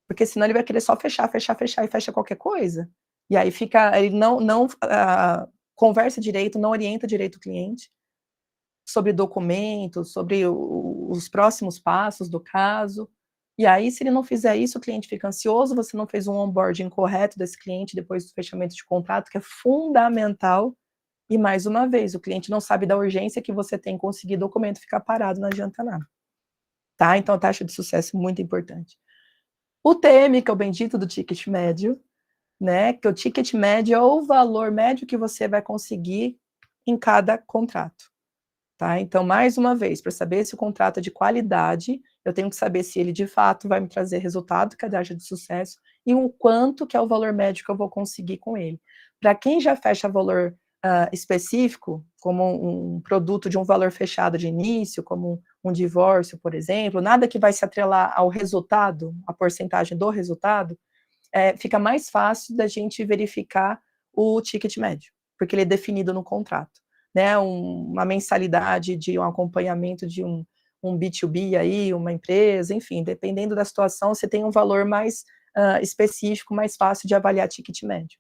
Porque senão ele vai querer só fechar, fechar, fechar e fecha qualquer coisa. E aí fica, ele não conversa direito, não orienta direito o cliente sobre documentos, sobre os próximos passos do caso. E aí, se ele não fizer isso, o cliente fica ansioso, você não fez um onboarding correto desse cliente depois do fechamento de contrato, que é fundamental. E mais uma vez, o cliente não sabe da urgência que você tem em conseguir documento, ficar parado, não adianta nada. Tá? Então, a taxa de sucesso é muito importante. O TM, que é o bendito do ticket médio, né? Que o ticket médio é o valor médio que você vai conseguir em cada contrato. Tá? Então, mais uma vez, para saber se o contrato é de qualidade, eu tenho que saber se ele de fato vai me trazer resultado, que é a taxa de sucesso, e o quanto que é o valor médio que eu vou conseguir com ele. Para quem já fecha valor específico, como um produto de um valor fechado de início, como um divórcio, por exemplo, nada que vai se atrelar ao resultado, a porcentagem do resultado, fica mais fácil da gente verificar o ticket médio, porque ele é definido no contrato. Né, uma mensalidade de um acompanhamento de um B2B aí, uma empresa, enfim, dependendo da situação, você tem um valor mais específico, mais fácil de avaliar ticket médio.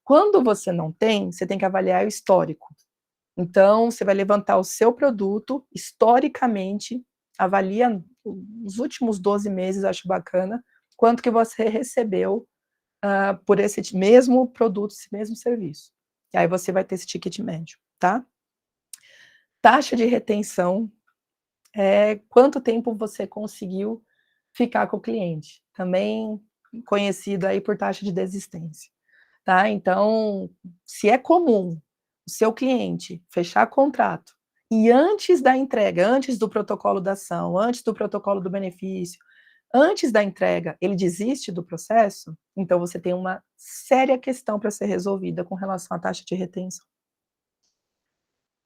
Quando você não tem, você tem que avaliar o histórico. Então, você vai levantar o seu produto, historicamente, avalia os últimos 12 meses, acho bacana, quanto que você recebeu por esse mesmo produto, esse mesmo serviço. E aí você vai ter esse ticket médio, tá? Taxa de retenção é quanto tempo você conseguiu ficar com o cliente, também conhecido aí por taxa de desistência, tá? Então, se é comum o seu cliente fechar contrato e antes da entrega, antes do protocolo da ação, antes do protocolo do benefício, antes da entrega, ele desiste do processo, então você tem uma séria questão para ser resolvida com relação à taxa de retenção.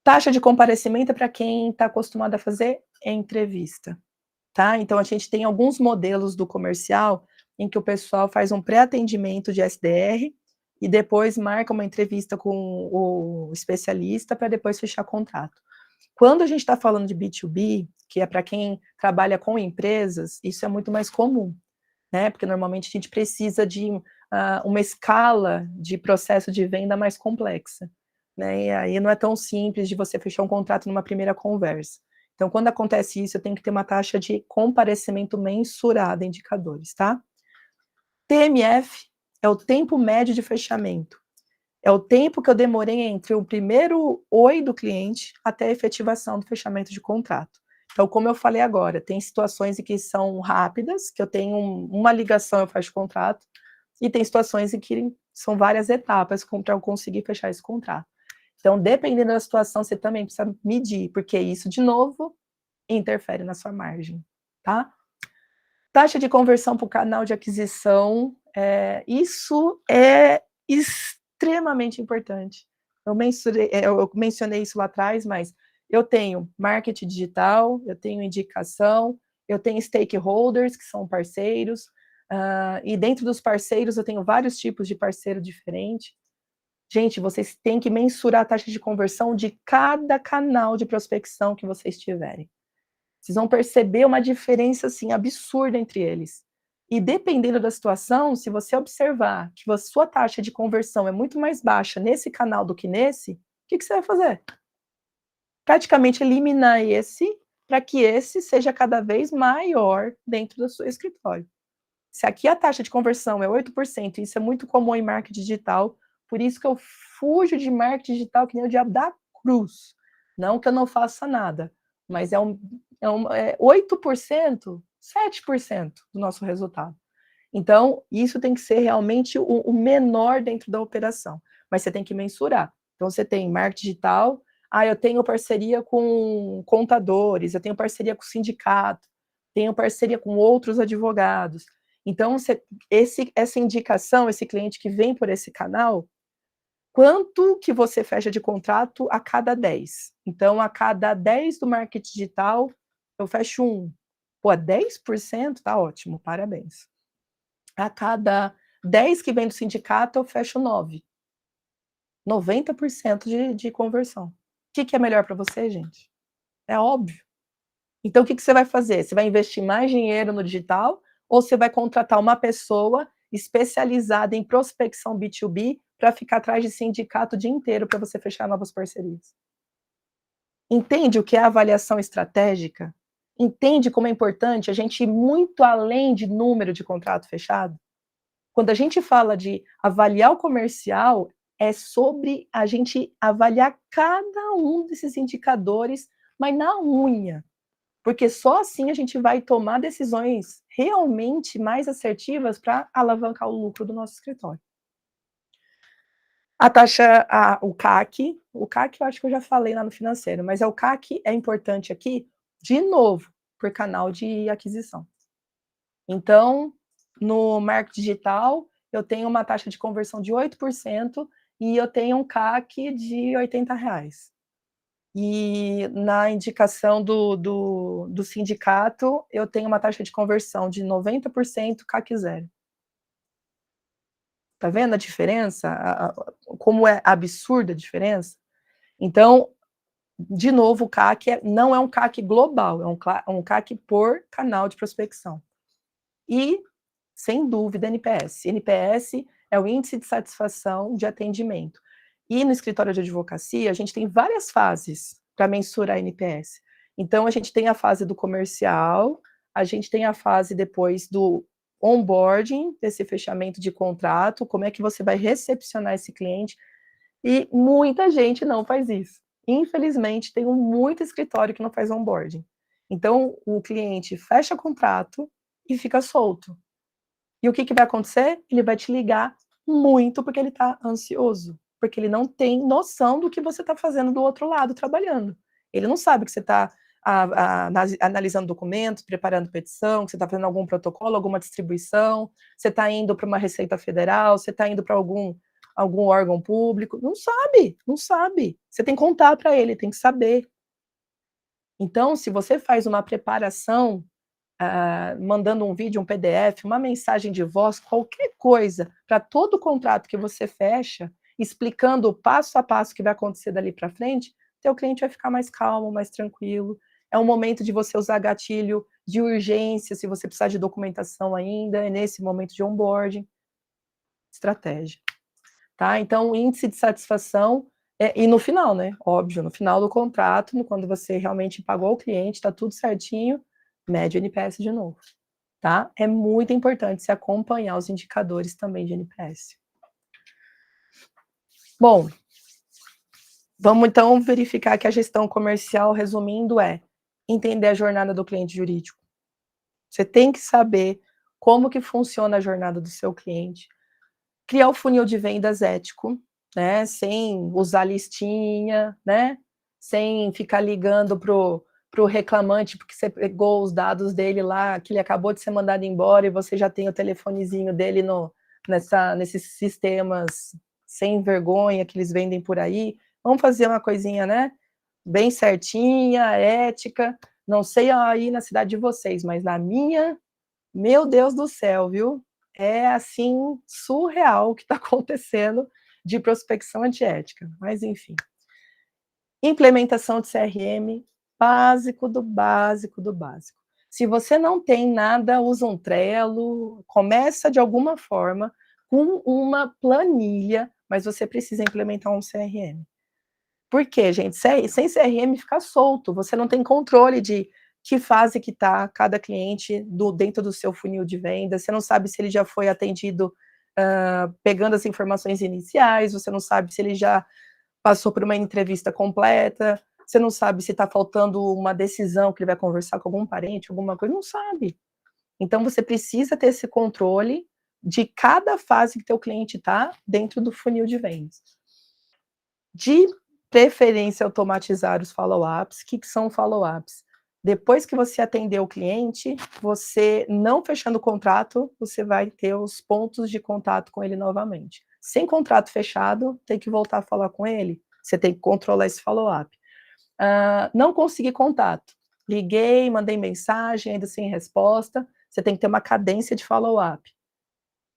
Taxa de comparecimento é para quem está acostumado a fazer entrevista, tá? Então a gente tem alguns modelos do comercial em que o pessoal faz um pré-atendimento de SDR e depois marca uma entrevista com o especialista para depois fechar contrato. Quando a gente está falando de B2B, que é para quem trabalha com empresas, isso é muito mais comum, né? Porque normalmente a gente precisa de uma escala de processo de venda mais complexa, né? E aí não é tão simples de você fechar um contrato numa primeira conversa. Então, quando acontece isso, eu tenho que ter uma taxa de comparecimento mensurada, indicadores, tá? TMF é o tempo médio de fechamento. É o tempo que eu demorei entre o primeiro oi do cliente até a efetivação do fechamento de contrato. Então, como eu falei agora, tem situações em que são rápidas, que eu tenho uma ligação, eu fecho o contrato, e tem situações em que são várias etapas para eu conseguir fechar esse contrato. Então, dependendo da situação, você também precisa medir, porque isso, de novo, interfere na sua margem, tá? Taxa de conversão para o canal de aquisição, isso é extremamente importante. Eu mencionei isso lá atrás, mas eu tenho marketing digital, eu tenho indicação, eu tenho stakeholders, que são parceiros, e dentro dos parceiros eu tenho vários tipos de parceiro diferente. Gente, vocês têm que mensurar a taxa de conversão de cada canal de prospecção que vocês tiverem. Vocês vão perceber uma diferença, assim, absurda entre eles. E dependendo da situação, se você observar que a sua taxa de conversão é muito mais baixa nesse canal do que nesse, o que você vai fazer? Praticamente eliminar esse, para que esse seja cada vez maior dentro do seu escritório. Se aqui a taxa de conversão é 8%, isso é muito comum em marketing digital, por isso que eu fujo de marketing digital que nem o diabo da cruz. Não que eu não faça nada, mas é 8%, 7% do nosso resultado. Então, isso tem que ser realmente o menor dentro da operação, mas você tem que mensurar. Então, você tem marketing digital, eu tenho parceria com contadores, eu tenho parceria com sindicato, tenho parceria com outros advogados. Então, essa indicação, esse cliente que vem por esse canal, quanto que você fecha de contrato a cada 10. Então, a cada 10 do marketing digital, eu fecho 1. Pô, 10% tá ótimo, parabéns. A cada 10 que vem do sindicato, eu fecho 9. 90% de conversão. O que é melhor para você, gente? É óbvio. Então, o que você vai fazer? Você vai investir mais dinheiro no digital ou você vai contratar uma pessoa especializada em prospecção B2B para ficar atrás de sindicato o dia inteiro para você fechar novas parcerias? Entende o que é avaliação estratégica? Entende como é importante a gente ir muito além de número de contrato fechado? Quando a gente fala de avaliar o comercial, é sobre a gente avaliar cada um desses indicadores, mas na unha. Porque só assim a gente vai tomar decisões realmente mais assertivas para alavancar o lucro do nosso escritório. A taxa, o CAC eu acho que eu já falei lá no financeiro, mas o CAC é importante aqui, de novo, por canal de aquisição. Então, no marketing digital, eu tenho uma taxa de conversão de 8% e eu tenho um CAC de R$ 80. E na indicação do sindicato, eu tenho uma taxa de conversão de 90%, CAC 0. Tá vendo a diferença? Como é absurda a diferença? Então, de novo, o CAC não é um CAC global, é um CAC por canal de prospecção. E, sem dúvida, NPS. NPS é o índice de satisfação de atendimento. E no escritório de advocacia, a gente tem várias fases para mensurar NPS. Então, a gente tem a fase do comercial, a gente tem a fase depois do onboarding, desse fechamento de contrato, como é que você vai recepcionar esse cliente, e muita gente não faz isso. Infelizmente, tem muito escritório que não faz onboarding. Então, o cliente fecha contrato e fica solto. E o que vai acontecer? Ele vai te ligar muito porque ele está ansioso, porque ele não tem noção do que você está fazendo do outro lado trabalhando. Ele não sabe que você está analisando documentos, preparando petição, que você está fazendo algum protocolo, alguma distribuição, você está indo para uma Receita Federal, você está indo para algum órgão público. Não sabe, não sabe. Você tem que contar para ele, tem que saber. Então, se você faz uma preparação, mandando um vídeo, um PDF, uma mensagem de voz, qualquer coisa, para todo contrato que você fecha, explicando o passo a passo que vai acontecer dali para frente, teu cliente vai ficar mais calmo, mais tranquilo. É um momento de você usar gatilho de urgência, se você precisar de documentação ainda, é nesse momento de onboarding. Estratégia. Tá? Então, o índice de satisfação, e no final, né? Óbvio, no final do contrato, quando você realmente pagou o cliente, está tudo certinho, mede o NPS de novo, tá? É muito importante se acompanhar os indicadores também de NPS. Bom, vamos então verificar que a gestão comercial, resumindo, é entender a jornada do cliente jurídico. Você tem que saber como que funciona a jornada do seu cliente, criar o funil de vendas ético, né, sem usar listinha, né, sem ficar ligando pro reclamante, porque você pegou os dados dele lá, que ele acabou de ser mandado embora e você já tem o telefonezinho dele nesses sistemas sem vergonha que eles vendem por aí. Vamos fazer uma coisinha, né, bem certinha, ética. Não sei aí na cidade de vocês, mas na minha, meu Deus do céu, viu? É, assim, surreal o que está acontecendo de prospecção antiética, mas enfim. Implementação de CRM, básico do básico do básico. Se você não tem nada, usa um Trello, começa de alguma forma com uma planilha, mas você precisa implementar um CRM. Por quê, gente? Sem CRM fica solto, você não tem controle de que fase que está cada cliente dentro do seu funil de venda, você não sabe se ele já foi atendido pegando as informações iniciais, você não sabe se ele já passou por uma entrevista completa, você não sabe se está faltando uma decisão que ele vai conversar com algum parente, alguma coisa, não sabe. Então, você precisa ter esse controle de cada fase que teu cliente está dentro do funil de vendas. De preferência, automatizar os follow-ups. O que são follow-ups? Depois que você atendeu o cliente, você, não fechando o contrato, você vai ter os pontos de contato com ele novamente. Sem contrato fechado, tem que voltar a falar com ele, você tem que controlar esse follow-up. Não consegui contato, liguei, mandei mensagem, ainda sem resposta, você tem que ter uma cadência de follow-up.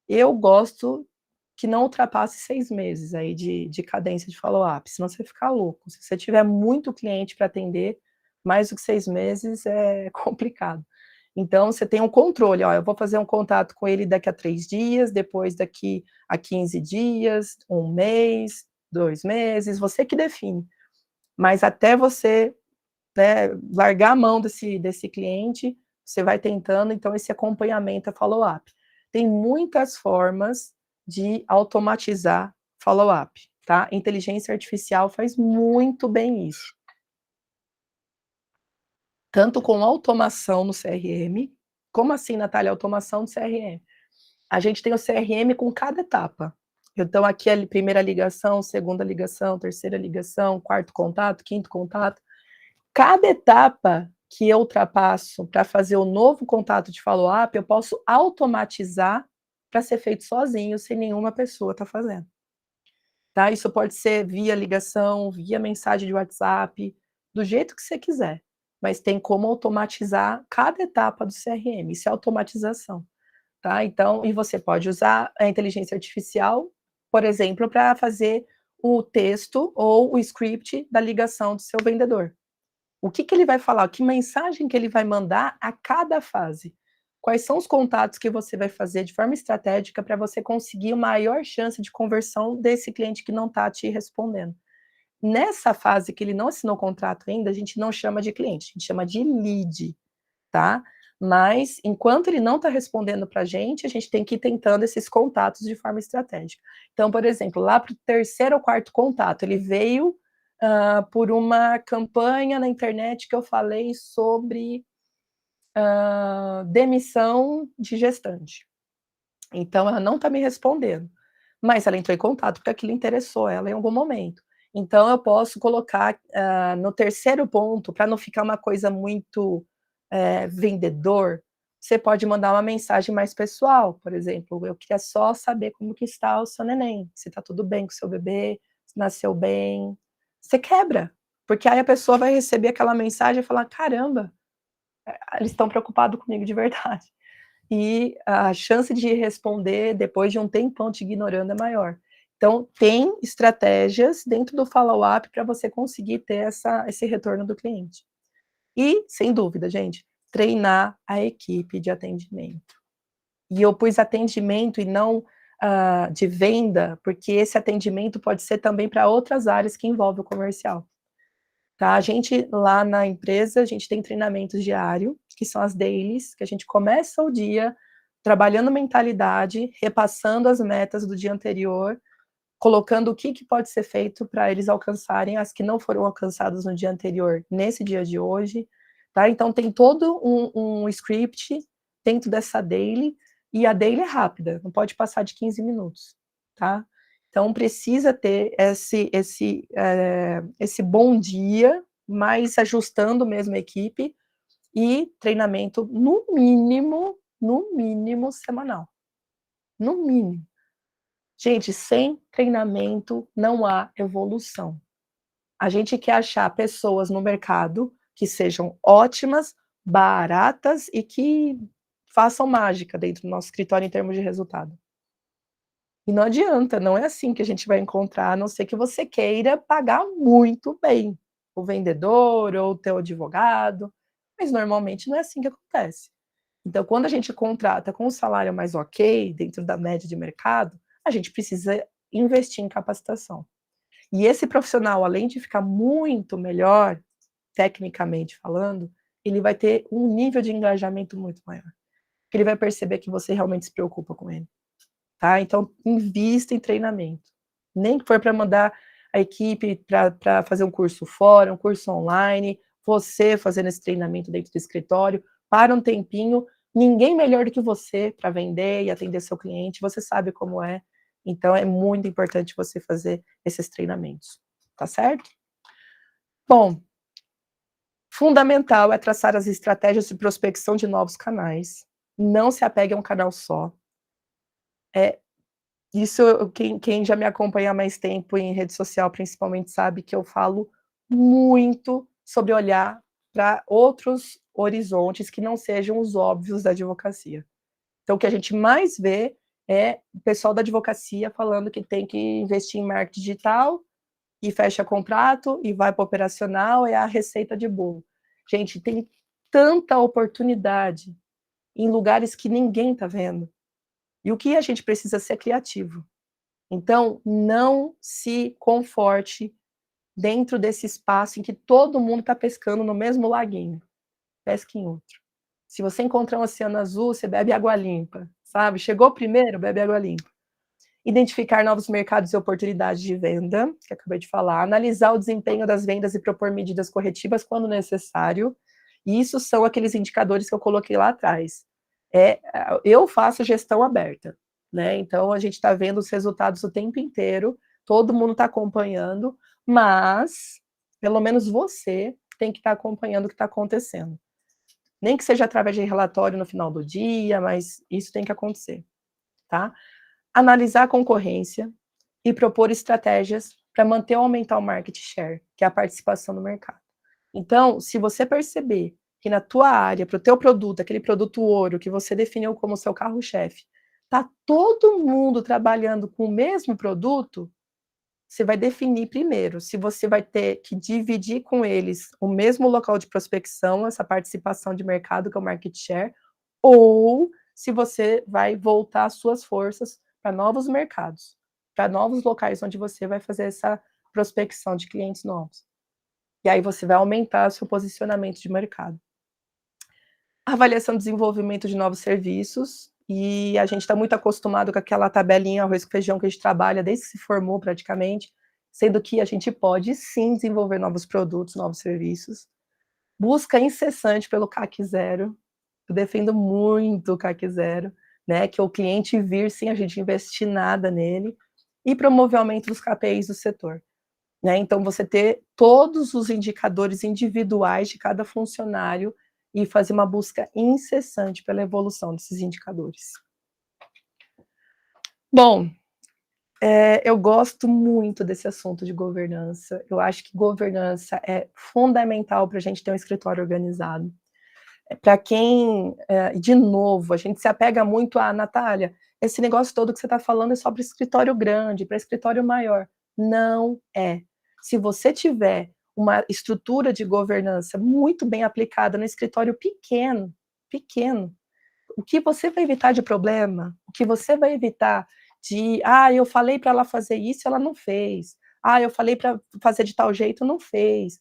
Eu gosto que não ultrapasse 6 meses aí de cadência de follow-up, senão você vai ficar louco. Se você tiver muito cliente para atender, mais do que 6 meses é complicado. Então você tem um controle, ó, eu vou fazer um contato com ele daqui a 3 dias, depois daqui a 15 dias, 1 mês, 2 meses, você que define. Mas até você, né, largar a mão desse cliente, você vai tentando, então esse acompanhamento é follow-up. Tem muitas formas de automatizar follow-up, tá? Inteligência artificial faz muito bem isso. Tanto com automação no CRM. Como assim, Natália, automação do CRM? A gente tem o CRM com cada etapa. Então, aqui a primeira ligação, segunda ligação, terceira ligação, quarto contato, quinto contato. Cada etapa que eu ultrapasso para fazer o novo contato de follow-up, eu posso automatizar para ser feito sozinho, sem nenhuma pessoa estar fazendo. Tá? Isso pode ser via ligação, via mensagem de WhatsApp, do jeito que você quiser, mas tem como automatizar cada etapa do CRM, isso é automatização, tá? Então, e você pode usar a inteligência artificial, por exemplo, para fazer o texto ou o script da ligação do seu vendedor. O que ele vai falar? Que mensagem que ele vai mandar a cada fase? Quais são os contatos que você vai fazer de forma estratégica para você conseguir maior chance de conversão desse cliente que não está te respondendo? Nessa fase que ele não assinou o contrato ainda, a gente não chama de cliente, a gente chama de lead, tá? Mas enquanto ele não está respondendo para a gente tem que ir tentando esses contatos de forma estratégica. Então, por exemplo, lá para o terceiro ou quarto contato, ele veio por uma campanha na internet que eu falei sobre demissão de gestante. Então, ela não está me respondendo, mas ela entrou em contato porque aquilo interessou ela em algum momento. Então, eu posso colocar no terceiro ponto, para não ficar uma coisa muito vendedor, você pode mandar uma mensagem mais pessoal, por exemplo, eu queria só saber como que está o seu neném, se está tudo bem com o seu bebê, se nasceu bem. Você quebra, porque aí a pessoa vai receber aquela mensagem e falar: caramba, eles estão preocupados comigo de verdade. E a chance de responder depois de um tempão te ignorando é maior. Então, tem estratégias dentro do follow-up para você conseguir ter esse retorno do cliente. E, sem dúvida, gente, treinar a equipe de atendimento. E eu pus atendimento e não de venda, porque esse atendimento pode ser também para outras áreas que envolvem o comercial. Tá? A gente, lá na empresa, a gente tem treinamentos diários, que são as dailies, que a gente começa o dia trabalhando mentalidade, repassando as metas do dia anterior, colocando o que pode ser feito para eles alcançarem as que não foram alcançadas no dia anterior, nesse dia de hoje, tá? Então tem todo um script dentro dessa daily, e a daily é rápida, não pode passar de 15 minutos, tá? Então precisa ter esse bom dia, mas ajustando mesmo a equipe, e treinamento no mínimo semanal, no mínimo. Gente, sem treinamento não há evolução. A gente quer achar pessoas no mercado que sejam ótimas, baratas e que façam mágica dentro do nosso escritório em termos de resultado. E não adianta, não é assim que a gente vai encontrar, a não ser que você queira pagar muito bem o vendedor ou o teu advogado, mas normalmente não é assim que acontece. Então, quando a gente contrata com um salário mais ok, dentro da média de mercado, a gente precisa investir em capacitação. E esse profissional, além de ficar muito melhor, tecnicamente falando, ele vai ter um nível de engajamento muito maior. Porque ele vai perceber que você realmente se preocupa com ele. Tá? Então, invista em treinamento. Nem que for para mandar a equipe para fazer um curso fora, um curso online, você fazendo esse treinamento dentro do escritório, para um tempinho, ninguém melhor do que você para vender e atender seu cliente, você sabe como é. Então, é muito importante você fazer esses treinamentos, tá certo? Bom, fundamental é traçar as estratégias de prospecção de novos canais. Não se apegue a um canal só. isso quem já me acompanha há mais tempo em rede social, principalmente, sabe que eu falo muito sobre olhar para outros horizontes que não sejam os óbvios da advocacia. Então o que a gente mais vê é o pessoal da advocacia falando que tem que investir em marketing digital, e fecha contrato, e vai para o operacional, é a receita de bolo. Gente, tem tanta oportunidade em lugares que ninguém está vendo. E o que a gente precisa ser criativo. Então, não se conforte dentro desse espaço em que todo mundo está pescando no mesmo laguinho. Pesque em outro. Se você encontrar um oceano azul, você bebe água limpa, sabe? Chegou primeiro, bebe água limpa. Identificar novos mercados e oportunidades de venda, que acabei de falar. Analisar o desempenho das vendas e propor medidas corretivas quando necessário. E isso são aqueles indicadores que eu coloquei lá atrás. Eu faço gestão aberta, né? Então a gente está vendo os resultados o tempo inteiro, todo mundo está acompanhando, mas pelo menos você tem que estar acompanhando o que está acontecendo. Nem que seja através de relatório no final do dia, mas isso tem que acontecer, tá? Analisar a concorrência e propor estratégias para manter ou aumentar o market share, que é a participação no mercado. Então, se você perceber que na tua área, para o teu produto, aquele produto ouro que você definiu como seu carro-chefe, tá todo mundo trabalhando com o mesmo produto, você vai definir primeiro se você vai ter que dividir com eles o mesmo local de prospecção, essa participação de mercado, que é o market share, ou se você vai voltar as suas forças para novos mercados, para novos locais onde você vai fazer essa prospecção de clientes novos. E aí você vai aumentar seu posicionamento de mercado. Avaliação e desenvolvimento de novos serviços, e a gente está muito acostumado com aquela tabelinha arroz com feijão que a gente trabalha desde que se formou praticamente, sendo que a gente pode sim desenvolver novos produtos, novos serviços. Busca incessante pelo CAC zero, eu defendo muito o CAC zero, né, que é o cliente vir sem a gente investir nada nele, e promover o aumento dos KPIs do setor. Né? Então, você ter todos os indicadores individuais de cada funcionário e fazer uma busca incessante pela evolução desses indicadores. Bom, eu gosto muito desse assunto de governança. Eu acho que governança é fundamental para a gente ter um escritório organizado. Para quem, de novo, a gente se apega muito a, Natália, esse negócio todo que você está falando é só para escritório grande, para escritório maior. Não é. Se você tiver uma estrutura de governança muito bem aplicada no escritório pequeno, o que você vai evitar de problema, o que você vai evitar de, eu falei para ela fazer isso, ela não fez. Eu falei para fazer de tal jeito, não fez.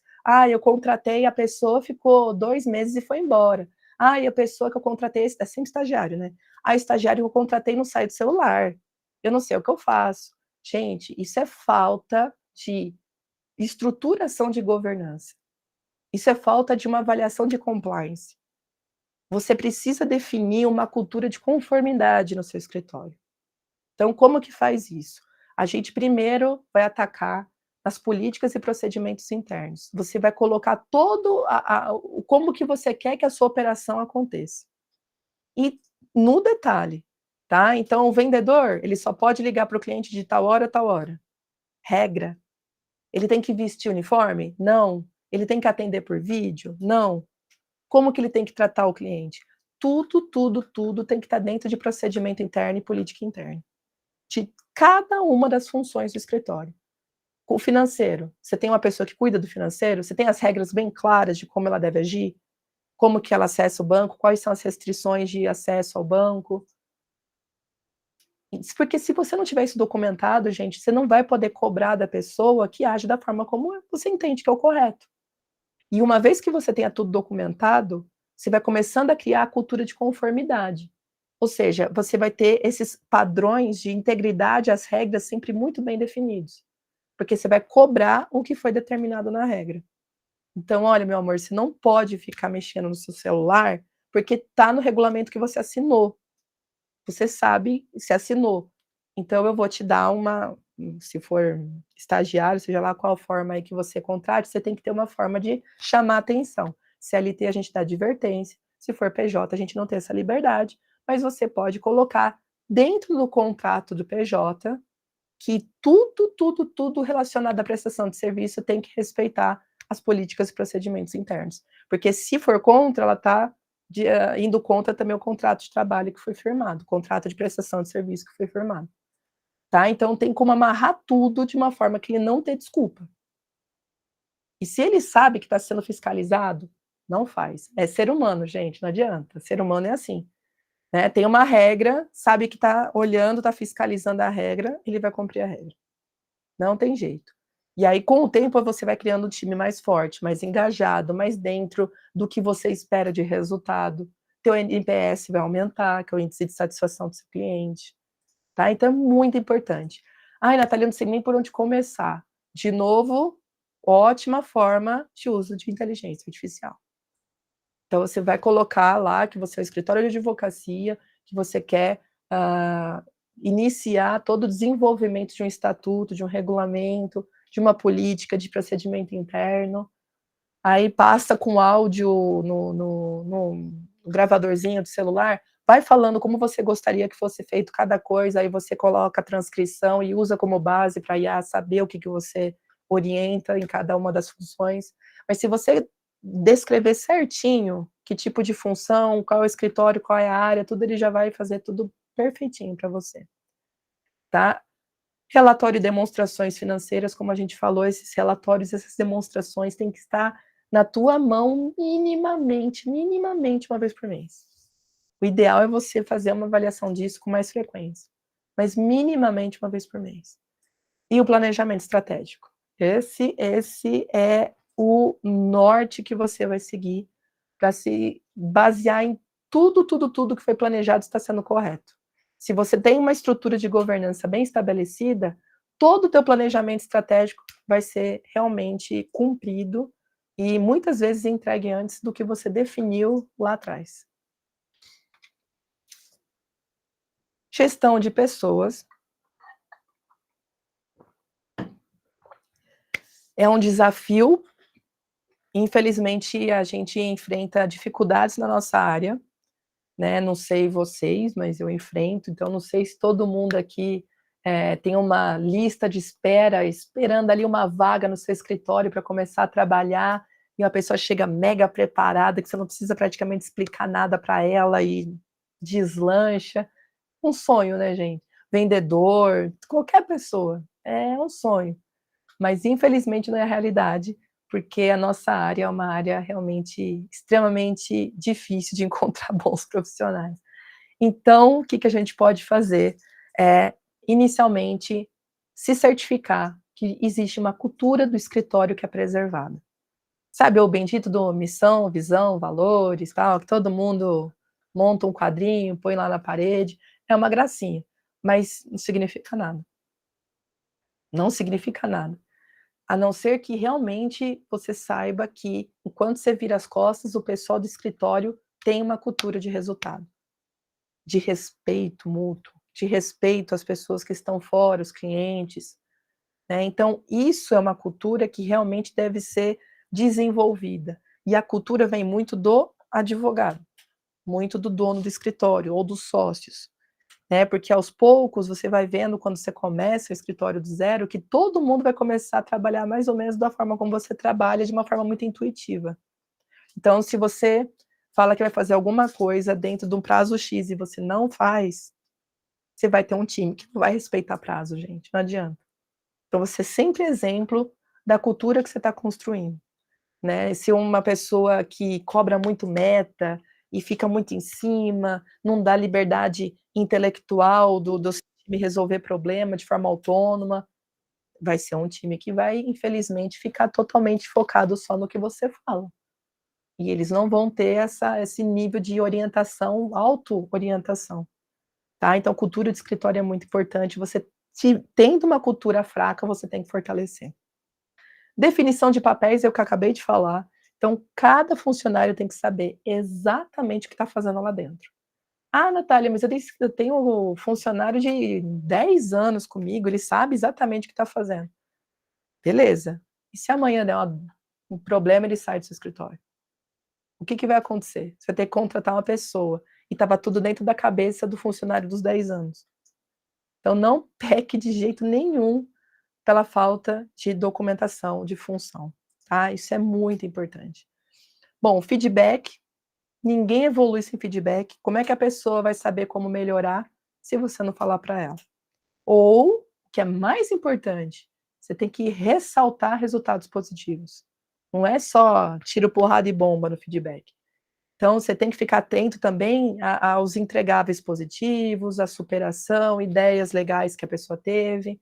Eu contratei, a pessoa ficou 2 meses e foi embora. E a pessoa que eu contratei, é sempre estagiário, né? Estagiário que eu contratei não sai do celular. Eu não sei o que eu faço. Gente, isso é falta de estruturação de governança. Isso é falta de uma avaliação de compliance. Você precisa definir uma cultura de conformidade no seu escritório. Então, como que faz isso? A gente primeiro vai atacar as políticas e procedimentos internos. Você vai colocar todo como que você quer que a sua operação aconteça. E no detalhe, tá? Então, o vendedor, ele só pode ligar para o cliente de tal hora a tal hora. Regra. Ele tem que vestir uniforme? Não. Ele tem que atender por vídeo? Não. Como que ele tem que tratar o cliente? Tudo tem que estar dentro de procedimento interno e política interna. De cada uma das funções do escritório. O financeiro, você tem uma pessoa que cuida do financeiro? Você tem as regras bem claras de como ela deve agir? Como que ela acessa o banco? Quais são as restrições de acesso ao banco? Porque se você não tiver isso documentado, gente, você não vai poder cobrar da pessoa que age da forma como você entende que é o correto. E uma vez que você tenha tudo documentado, você vai começando a criar a cultura de conformidade. Ou seja, você vai ter esses padrões de integridade, as regras sempre muito bem definidos. Porque você vai cobrar o que foi determinado na regra. Então, olha, meu amor, você não pode ficar mexendo no seu celular, porque está no regulamento que você assinou. Você sabe, se assinou. Então, eu vou te dar se for estagiário, seja lá qual forma aí que você contrate, você tem que ter uma forma de chamar atenção. CLT a gente dá advertência, se for PJ a gente não tem essa liberdade, mas você pode colocar dentro do contrato do PJ, que tudo relacionado à prestação de serviço tem que respeitar as políticas e procedimentos internos. Porque se for contra, ela está indo contra também o contrato de trabalho que foi firmado, o contrato de prestação de serviço que foi firmado. Tá? Então tem como amarrar tudo de uma forma que ele não tenha desculpa. E se ele sabe que está sendo fiscalizado, não faz. É ser humano, gente, não adianta. Ser humano é assim. Né? Tem uma regra, sabe que está olhando, está fiscalizando a regra, ele vai cumprir a regra. Não tem jeito. E aí, com o tempo, você vai criando um time mais forte, mais engajado, mais dentro do que você espera de resultado. Teu NPS vai aumentar, que é o índice de satisfação do seu cliente. Tá? Então, é muito importante. Ai, Natália, eu não sei nem por onde começar. De novo, ótima forma de uso de inteligência artificial. Então, você vai colocar lá que você é um escritório de advocacia, que você quer iniciar todo o desenvolvimento de um estatuto, de um regulamento, de uma política de procedimento interno. Aí passa com áudio no gravadorzinho do celular, vai falando como você gostaria que fosse feito cada coisa, aí você coloca a transcrição e usa como base para a IA saber o que você orienta em cada uma das funções. Mas se você descrever certinho que tipo de função, qual é o escritório, qual é a área, tudo ele já vai fazer tudo perfeitinho para você. Tá? Relatório e demonstrações financeiras, como a gente falou, esses relatórios, essas demonstrações têm que estar na tua mão minimamente uma vez por mês. O ideal é você fazer uma avaliação disso com mais frequência, mas minimamente uma vez por mês. E o planejamento estratégico. Esse é o norte que você vai seguir para se basear em tudo que foi planejado está sendo correto. Se você tem uma estrutura de governança bem estabelecida, todo o teu planejamento estratégico vai ser realmente cumprido e muitas vezes entregue antes do que você definiu lá atrás. Gestão de pessoas é um desafio. Infelizmente, a gente enfrenta dificuldades na nossa área, né? Não sei vocês, mas eu enfrento, então não sei se todo mundo aqui tem uma lista de espera, esperando ali uma vaga no seu escritório para começar a trabalhar, e uma pessoa chega mega preparada, que você não precisa praticamente explicar nada para ela e deslancha. Um sonho, né, gente? Vendedor, qualquer pessoa, é um sonho. Mas infelizmente não é a realidade, porque a nossa área é uma área realmente extremamente difícil de encontrar bons profissionais. Então, o que a gente pode fazer é, inicialmente, se certificar que existe uma cultura do escritório que é preservada. Sabe o bendito do missão, visão, valores, tal, que todo mundo monta um quadrinho, põe lá na parede, é uma gracinha, mas não significa nada. Não significa nada. A não ser que realmente você saiba que, enquanto você vira as costas, o pessoal do escritório tem uma cultura de resultado, de respeito mútuo, de respeito às pessoas que estão fora, os clientes, né? Então, isso é uma cultura que realmente deve ser desenvolvida. E a cultura vem muito do advogado, muito do dono do escritório ou dos sócios. Né, porque aos poucos você vai vendo, quando você começa o escritório do zero, que todo mundo vai começar a trabalhar mais ou menos da forma como você trabalha, de uma forma muito intuitiva. Então, se você fala que vai fazer alguma coisa dentro de um prazo X e você não faz, você vai ter um time que não vai respeitar prazo, gente, não adianta. Então, você é sempre exemplo da cultura que você está construindo. Né? Se uma pessoa que cobra muito meta e fica muito em cima, não dá liberdade intelectual do time resolver problema de forma autônoma, vai ser um time que vai, infelizmente, ficar totalmente focado só no que você fala. E eles não vão ter esse nível de orientação, auto-orientação. Tá? Então, cultura de escritório é muito importante. Você, tendo uma cultura fraca, você tem que fortalecer. Definição de papéis é o que eu acabei de falar. Então, cada funcionário tem que saber exatamente o que está fazendo lá dentro. Ah, Natália, mas eu tenho um funcionário de 10 anos comigo, ele sabe exatamente o que está fazendo. Beleza. E se amanhã der um problema, ele sai do seu escritório? O que vai acontecer? Você vai ter que contratar uma pessoa. e estava tudo dentro da cabeça do funcionário dos 10 anos. Então não peque de jeito nenhum pela falta de documentação de função, tá? Isso é muito importante. Bom, feedback, ninguém evolui sem feedback. Como é que a pessoa vai saber como melhorar se você não falar para ela? Ou, o que é mais importante, você tem que ressaltar resultados positivos. Não é só tiro, porrada e bomba no feedback. Então, você tem que ficar atento também aos entregáveis positivos, à superação, ideias legais que a pessoa teve,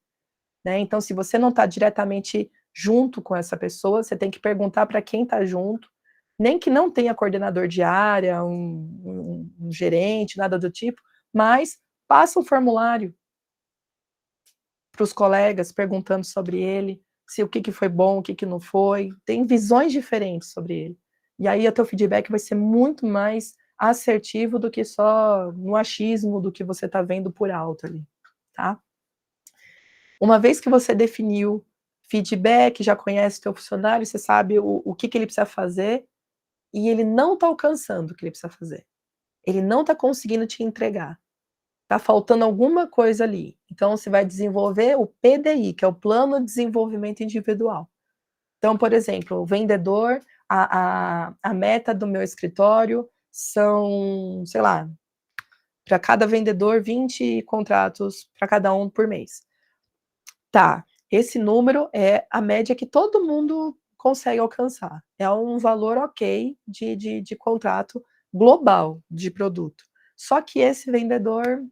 né? Então, se você não está diretamente junto com essa pessoa, você tem que perguntar para quem está junto, nem que não tenha coordenador de área, um gerente, nada do tipo, mas passa um formulário para os colegas perguntando sobre ele, se o que que foi bom, o que que não foi, tem visões diferentes sobre ele. E aí o teu feedback vai ser muito mais assertivo do que só no achismo do que você está vendo por alto ali, tá? Uma vez que você definiu feedback, já conhece o teu funcionário, você sabe o que que ele precisa fazer, e ele não está alcançando o que ele precisa fazer. Ele não está conseguindo te entregar. Está faltando alguma coisa ali. Então você vai desenvolver o PDI, que é o Plano de Desenvolvimento Individual. Então, por exemplo, o vendedor, a meta do meu escritório são, sei lá, para cada vendedor, 20 contratos para cada um por mês. Tá, esse número é a média que todo mundo consegue alcançar. É um valor ok de contrato global de produto. Só que esse vendedor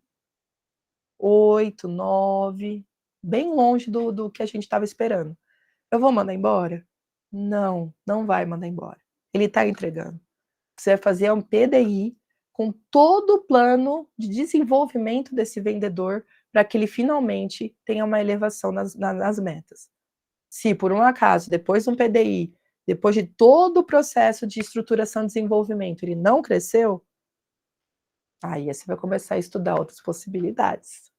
8, 9, bem longe do que a gente estava esperando. Eu vou mandar embora? Não, não vai mandar embora. Ele está entregando. Você vai fazer um PDI com todo o plano de desenvolvimento desse vendedor para que ele finalmente tenha uma elevação nas metas. Se por um acaso, depois de um PDI, depois de todo o processo de estruturação e desenvolvimento, ele não cresceu, aí você vai começar a estudar outras possibilidades,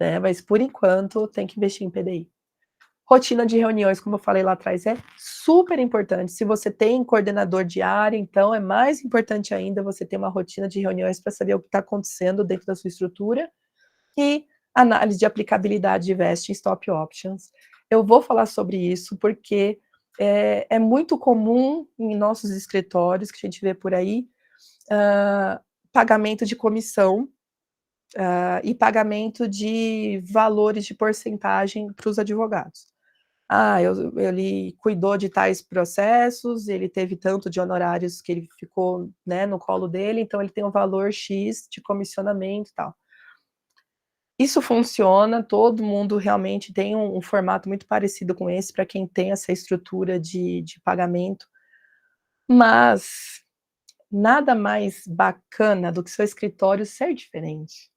né? Mas por enquanto tem que investir em PDI. Rotina de reuniões, como eu falei lá atrás, é super importante. Se você tem coordenador de área, então é mais importante ainda você ter uma rotina de reuniões para saber o que está acontecendo dentro da sua estrutura e análise de aplicabilidade de vesting stop options. Eu vou falar sobre isso porque é muito comum em nossos escritórios, que a gente vê por aí, pagamento de comissão e pagamento de valores de porcentagem para os advogados. Ele cuidou de tais processos, ele teve tanto de honorários que ele ficou, né, no colo dele, então ele tem um valor X de comissionamento e tal. Isso funciona, todo mundo realmente tem um formato muito parecido com esse para quem tem essa estrutura de pagamento, mas nada mais bacana do que seu escritório ser diferente,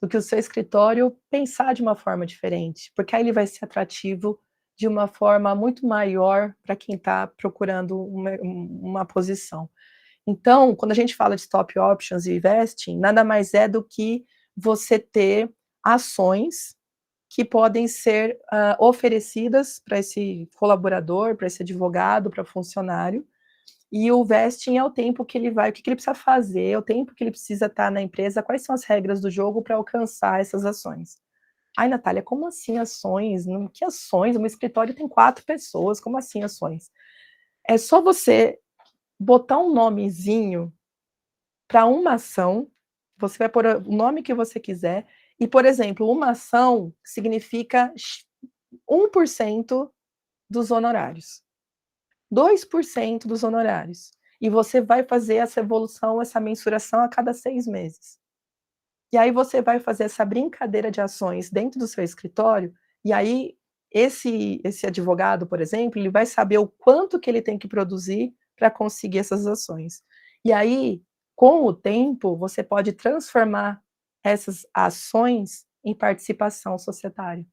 do que o seu escritório pensar de uma forma diferente, porque aí ele vai ser atrativo de uma forma muito maior para quem está procurando uma posição. Então, quando a gente fala de stop options e vesting, nada mais é do que você ter ações que podem ser oferecidas para esse colaborador, para esse advogado, para funcionário, e o vesting é o tempo que ele vai, o que que ele precisa fazer, é o tempo que ele precisa estar na empresa, quais são as regras do jogo para alcançar essas ações. Ai, Natália, como assim ações? Que ações? O meu escritório tem 4 pessoas, como assim ações? É só você botar um nomezinho para uma ação, você vai pôr o nome que você quiser, e, por exemplo, uma ação significa 1% dos honorários, 2% dos honorários. E você vai fazer essa evolução, essa mensuração a cada 6 meses. E aí você vai fazer essa brincadeira de ações dentro do seu escritório, e aí esse advogado, por exemplo, ele vai saber o quanto que ele tem que produzir para conseguir essas ações. E aí, com o tempo, você pode transformar essas ações em participação societária.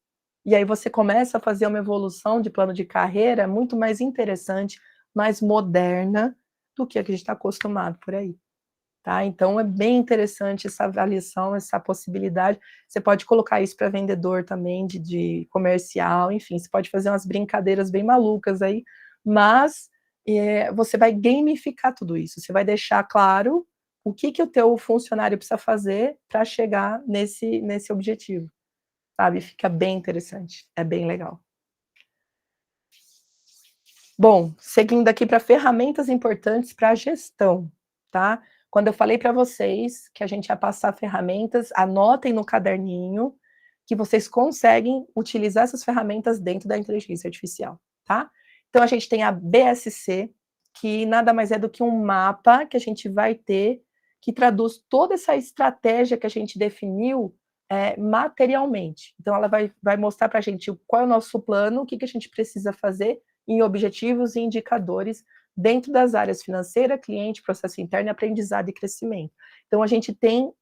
E aí você começa a fazer uma evolução de plano de carreira muito mais interessante, mais moderna do que a que a gente está acostumado por aí. Tá? Então é bem interessante essa avaliação, essa possibilidade. Você pode colocar isso para vendedor também, de comercial, enfim, você pode fazer umas brincadeiras bem malucas aí, mas você vai gamificar tudo isso. Você vai deixar claro o que que o teu funcionário precisa fazer para chegar nesse objetivo, sabe, fica bem interessante, é bem legal. Bom, seguindo aqui para ferramentas importantes para a gestão, tá. Quando eu falei para vocês que a gente ia passar ferramentas, anotem no caderninho, que vocês conseguem utilizar essas ferramentas dentro da inteligência artificial, tá. Então a gente tem a BSC, que nada mais é do que um mapa que a gente vai ter, que traduz toda essa estratégia que a gente definiu, materialmente. Então ela vai mostrar para a gente qual é o nosso plano, o que que a gente precisa fazer em objetivos e indicadores dentro das áreas financeira, cliente, processo interno, aprendizado e crescimento. Então a gente tem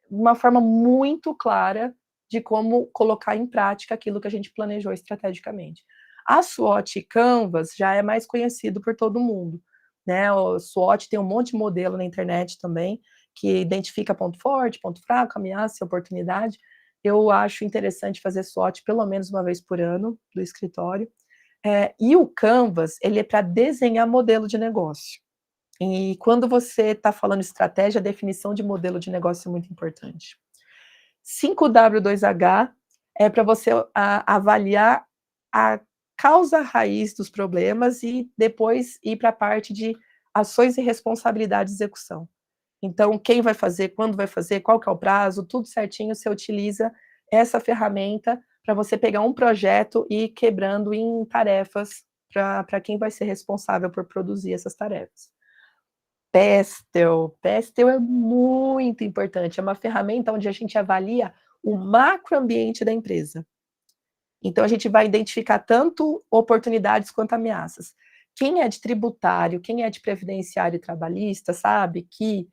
uma forma muito clara de como colocar em prática aquilo que a gente planejou estrategicamente. A SWOT Canvas já é mais conhecido por todo mundo, né, o SWOT tem um monte de modelo na internet também, que identifica ponto forte, ponto fraco, ameaça e oportunidade. Eu acho interessante fazer SWOT pelo menos uma vez por ano, do escritório. E o Canvas, ele é para desenhar modelo de negócio. E quando você está falando estratégia, a definição de modelo de negócio é muito importante. 5W2H é para você avaliar a causa raiz dos problemas e depois ir para a parte de ações e responsabilidade de execução. Então, quem vai fazer, quando vai fazer, qual que é o prazo, tudo certinho, você utiliza essa ferramenta para você pegar um projeto e ir quebrando em tarefas para quem vai ser responsável por produzir essas tarefas. Pestel é muito importante, é uma ferramenta onde a gente avalia o macroambiente da empresa. Então a gente vai identificar tanto oportunidades quanto ameaças. Quem é de tributário, quem é de previdenciário e trabalhista, sabe que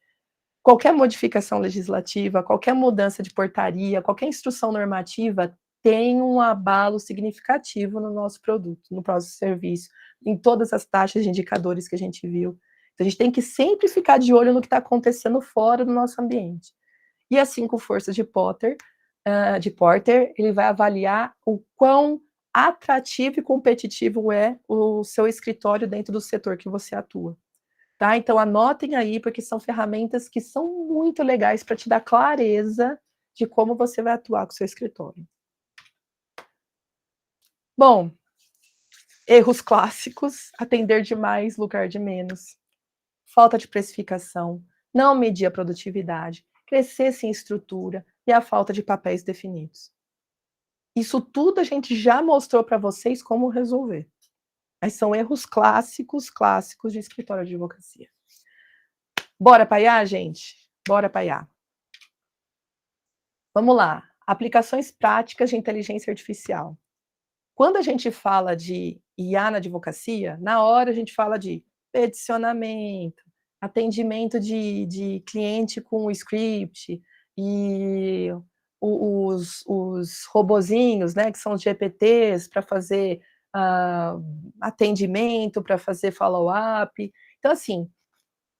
qualquer modificação legislativa, qualquer mudança de portaria, qualquer instrução normativa tem um abalo significativo no nosso produto, no nosso serviço, em todas as taxas de indicadores que a gente viu. Então a gente tem que sempre ficar de olho no que está acontecendo fora do nosso ambiente. E as 5 forças de Porter, ele vai avaliar o quão atrativo e competitivo é o seu escritório dentro do setor que você atua. Tá? Então anotem aí, porque são ferramentas que são muito legais para te dar clareza de como você vai atuar com o seu escritório. Bom, erros clássicos, atender demais, lugar de menos, falta de precificação, não medir a produtividade, crescer sem estrutura e a falta de papéis definidos. Isso tudo a gente já mostrou para vocês como resolver. Mas são erros clássicos de escritório de advocacia. Bora paiar, gente? Bora paiar. Vamos lá. Aplicações práticas de inteligência artificial. Quando a gente fala de IA na advocacia, na hora a gente fala de peticionamento, atendimento de cliente com o script e os robozinhos, né, que são os GPTs para fazer, atendimento, para fazer follow-up. Então, assim,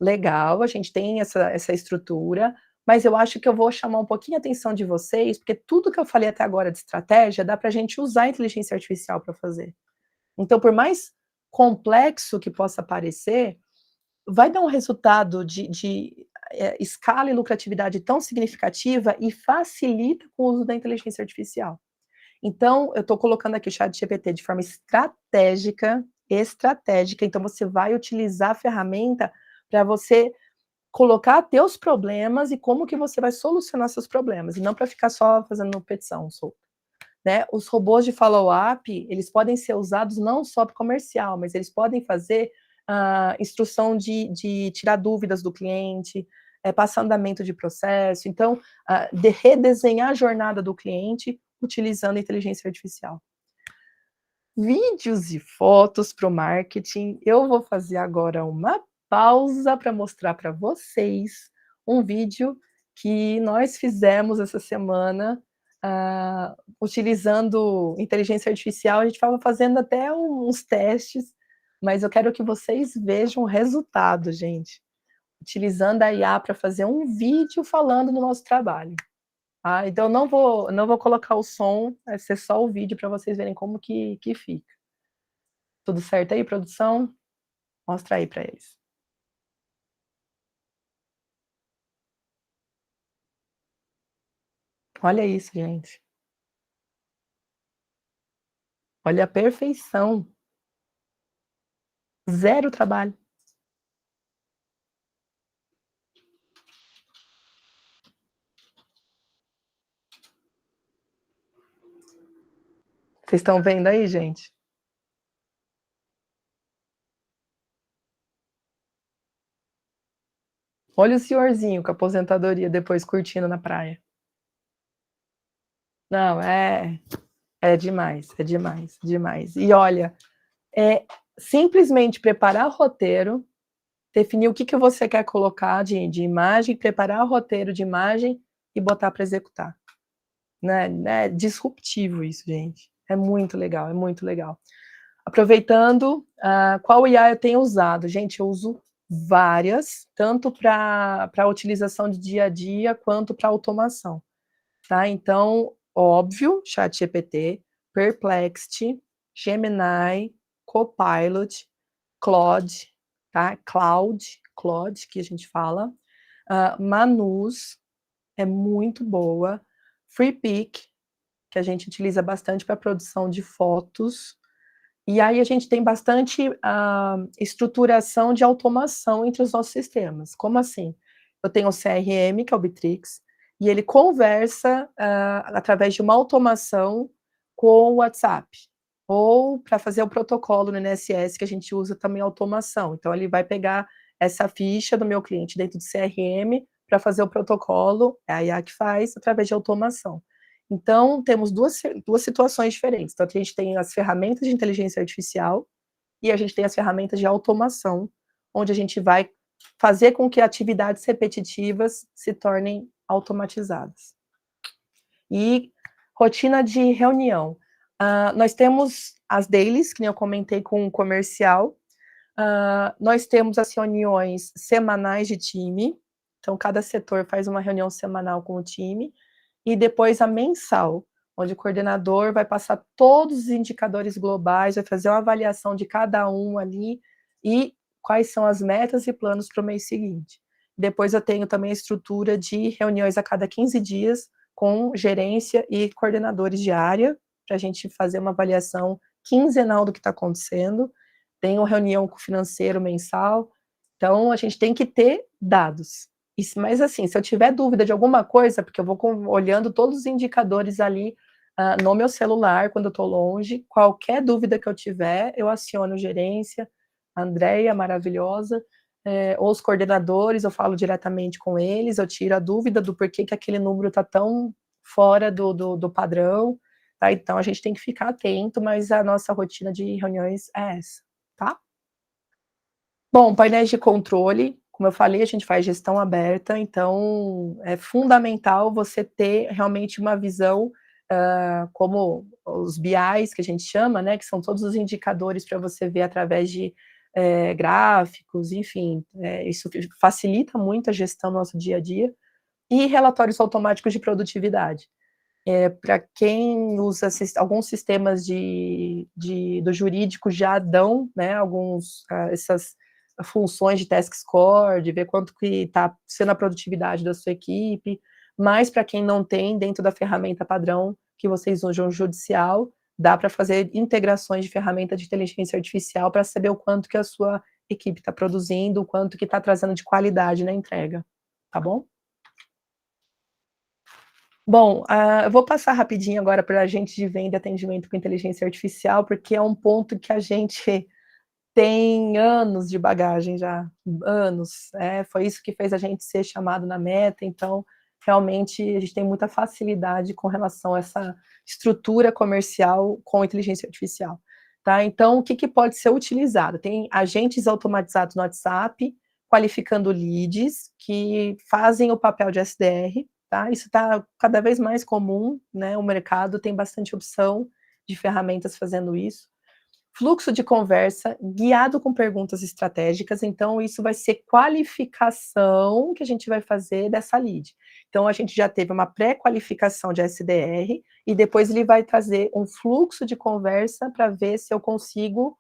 legal, a gente tem essa estrutura, mas eu acho que eu vou chamar um pouquinho a atenção de vocês, porque tudo que eu falei até agora de estratégia, dá para a gente usar a inteligência artificial para fazer. Então, por mais complexo que possa parecer, vai dar um resultado de escala e lucratividade tão significativa e facilita com o uso da inteligência artificial. Então, eu estou colocando aqui o ChatGPT de forma estratégica, então você vai utilizar a ferramenta para você colocar teus problemas e como que você vai solucionar seus problemas, e não para ficar só fazendo petição solta, né. Os robôs de follow-up, eles podem ser usados não só para comercial, mas eles podem fazer, instrução de tirar dúvidas do cliente, passar andamento de processo, então, de redesenhar a jornada do cliente utilizando a inteligência artificial. Vídeos e fotos para o marketing, eu vou fazer agora uma pausa para mostrar para vocês um vídeo que nós fizemos essa semana, utilizando inteligência artificial, a gente estava fazendo até uns testes, mas eu quero que vocês vejam o resultado, gente, utilizando a IA para fazer um vídeo falando do nosso trabalho. Então não vou colocar o som, vai ser só o vídeo para vocês verem como que fica. Tudo certo aí, produção? Mostra aí para eles. Olha isso, gente. Olha a perfeição. Zero trabalho. Vocês estão vendo aí, gente? Olha o senhorzinho com a aposentadoria depois curtindo na praia. Não, é demais, é demais, demais. E olha, é simplesmente preparar o roteiro, definir o que que você quer colocar de imagem, preparar o roteiro de imagem e botar para executar, né, disruptivo isso, gente. É muito legal, é muito legal. Aproveitando, qual IA eu tenho usado? Gente, eu uso várias, tanto para utilização de dia a dia, quanto para automação, tá. Então, óbvio, ChatGPT, Perplexity, Gemini, Copilot, Claude, tá, Claude, que a gente fala, Manus, é muito boa, Freepik, que a gente utiliza bastante para produção de fotos, e aí a gente tem bastante, estruturação de automação entre os nossos sistemas. Como assim? Eu tenho o CRM, que é o Bitrix, e ele conversa, através de uma automação com o WhatsApp, ou para fazer o protocolo no INSS, que a gente usa também automação. Então ele vai pegar essa ficha do meu cliente dentro do CRM para fazer o protocolo, é a IA que faz, através de automação. Então, temos duas situações diferentes. Então, a gente tem as ferramentas de inteligência artificial e a gente tem as ferramentas de automação, onde a gente vai fazer com que atividades repetitivas se tornem automatizadas. E rotina de reunião. Nós temos as dailies, que nem eu comentei com o comercial. Nós temos as reuniões semanais de time. Então, cada setor faz uma reunião semanal com o time e depois a mensal, onde o coordenador vai passar todos os indicadores globais, vai fazer uma avaliação de cada um ali e quais são as metas e planos para o mês seguinte. Depois eu tenho também a estrutura de reuniões a cada 15 dias com gerência e coordenadores de área, para a gente fazer uma avaliação quinzenal do que está acontecendo. Tenho reunião com o financeiro mensal, então a gente tem que ter dados. Isso, mas assim, se eu tiver dúvida de alguma coisa, porque eu vou olhando todos os indicadores ali, no meu celular, quando eu estou longe, qualquer dúvida que eu tiver, eu aciono gerência, a Andreia, maravilhosa, ou os coordenadores, eu falo diretamente com eles, eu tiro a dúvida do porquê que aquele número está tão fora do padrão, tá? Então a gente tem que ficar atento, mas a nossa rotina de reuniões é essa, tá? Bom, painéis de controle, como eu falei, a gente faz gestão aberta, então é fundamental você ter realmente uma visão, como os BIs que a gente chama, né, que são todos os indicadores para você ver através de, gráficos, enfim, isso facilita muito a gestão no nosso dia a dia, e relatórios automáticos de produtividade. Para quem usa alguns sistemas do jurídico já dão, né, essas funções de task score, de ver quanto que está sendo a produtividade da sua equipe, mas para quem não tem, dentro da ferramenta padrão que vocês usam judicial, dá para fazer integrações de ferramenta de inteligência artificial para saber o quanto que a sua equipe está produzindo, o quanto que está trazendo de qualidade na entrega, tá bom? Bom, eu vou passar rapidinho agora para agente de venda e atendimento com inteligência artificial, porque é um ponto que a gente tem anos de bagagem já, anos. Foi isso que fez a gente ser chamado na Meta, então, realmente, a gente tem muita facilidade com relação a essa estrutura comercial com inteligência artificial, tá. Então, o que que pode ser utilizado? Tem agentes automatizados no WhatsApp, qualificando leads, que fazem o papel de SDR, tá. Isso está cada vez mais comum, né, o mercado tem bastante opção de ferramentas fazendo isso. Fluxo de conversa guiado com perguntas estratégicas, então isso vai ser qualificação que a gente vai fazer dessa lead. Então a gente já teve uma pré-qualificação de SDR e depois ele vai trazer um fluxo de conversa para ver se eu consigo,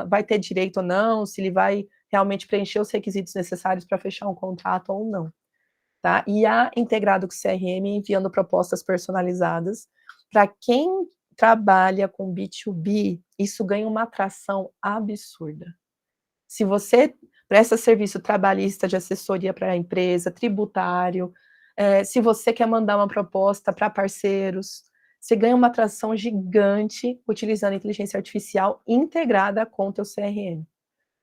vai ter direito ou não, se ele vai realmente preencher os requisitos necessários para fechar um contrato ou não. tá? IA integrado com CRM, enviando propostas personalizadas. Para quem trabalha com B2B, isso ganha uma atração absurda. Se você presta serviço trabalhista de assessoria para a empresa, tributário, se você quer mandar uma proposta para parceiros, você ganha uma atração gigante utilizando a inteligência artificial integrada com o teu CRM.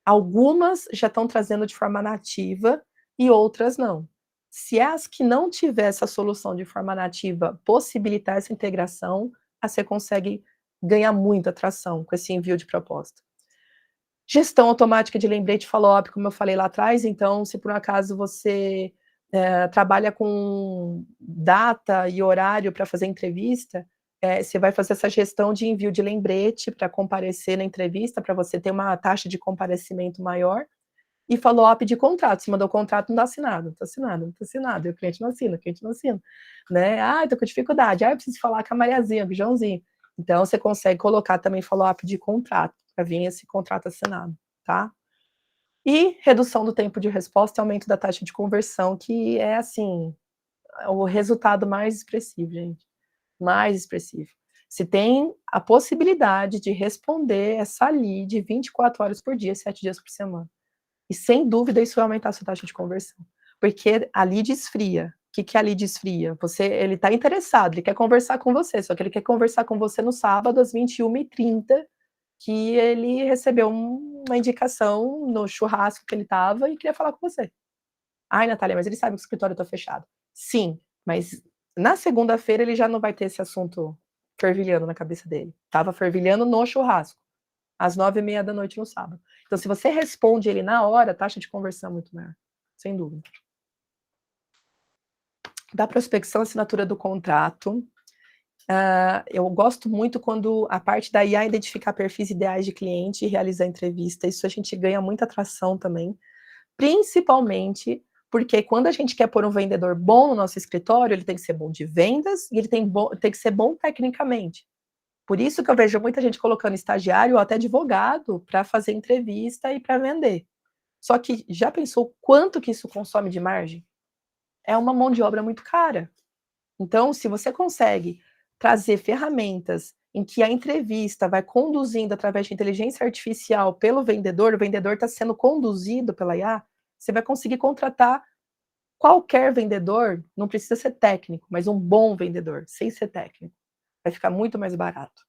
Algumas já estão trazendo de forma nativa e outras não. Se as que não tiver essa solução de forma nativa possibilitar essa integração, aí você consegue ganhar muita atração com esse envio de proposta. Gestão automática de lembrete follow-up, como eu falei lá atrás, então se por um acaso você, trabalha com data e horário para fazer entrevista, você vai fazer essa gestão de envio de lembrete para comparecer na entrevista, para você ter uma taxa de comparecimento maior, e follow-up de contrato, você mandou o contrato, não está assinado, não está assinado, não está assinado, e o cliente não assina, o cliente não assina, né. "Ah, estou com dificuldade. Ah, eu preciso falar com a Mariazinha, com o Joãozinho". Então você consegue colocar também follow-up de contrato, para vir esse contrato assinado, tá. E redução do tempo de resposta e aumento da taxa de conversão, que é, assim, o resultado mais expressivo, gente, mais expressivo. Se tem a possibilidade de responder essa lead 24 horas por dia, 7 dias por semana. E sem dúvida isso vai aumentar a sua taxa de conversão, porque a lead esfria. O que que é a lead esfria? Ele está interessado, ele quer conversar com você, só que ele quer conversar com você no sábado às 21h30, que ele recebeu uma indicação no churrasco que ele estava e queria falar com você. "Ai, Natália, mas ele sabe que o escritório está fechado". Sim, mas na segunda-feira ele já não vai ter esse assunto fervilhando na cabeça dele. Estava fervilhando no churrasco, às 21h30 no sábado. Então se você responde ele na hora, a taxa de conversão é muito maior, sem dúvida. Da prospecção, assinatura do contrato, eu gosto muito quando a parte da IA identificar perfis ideais de cliente e realizar entrevista, isso a gente ganha muita atração também, principalmente porque quando a gente quer pôr um vendedor bom no nosso escritório, ele tem que ser bom de vendas e ele tem que ser bom tecnicamente. Por isso que eu vejo muita gente colocando estagiário ou até advogado para fazer entrevista e para vender. Só que já pensou quanto que isso consome de margem? É uma mão de obra muito cara. Então, se você consegue trazer ferramentas em que a entrevista vai conduzindo através de inteligência artificial pelo vendedor, o vendedor está sendo conduzido pela IA, você vai conseguir contratar qualquer vendedor, não precisa ser técnico, mas um bom vendedor, sem ser técnico. Vai ficar muito mais barato.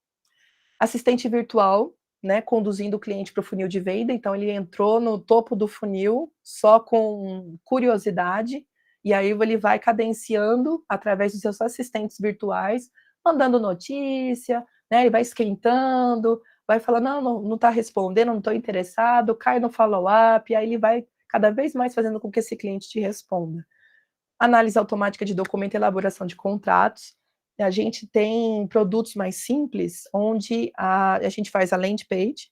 Assistente virtual, né, conduzindo o cliente para o funil de venda, então ele entrou no topo do funil só com curiosidade, e aí ele vai cadenciando através dos seus assistentes virtuais, mandando notícia, né, ele vai esquentando, vai falando: "Não está respondendo, não estou interessado", cai no follow-up, e aí ele vai cada vez mais fazendo com que esse cliente te responda. Análise automática de documento e elaboração de contratos. A gente tem produtos mais simples, onde a gente faz a landing page.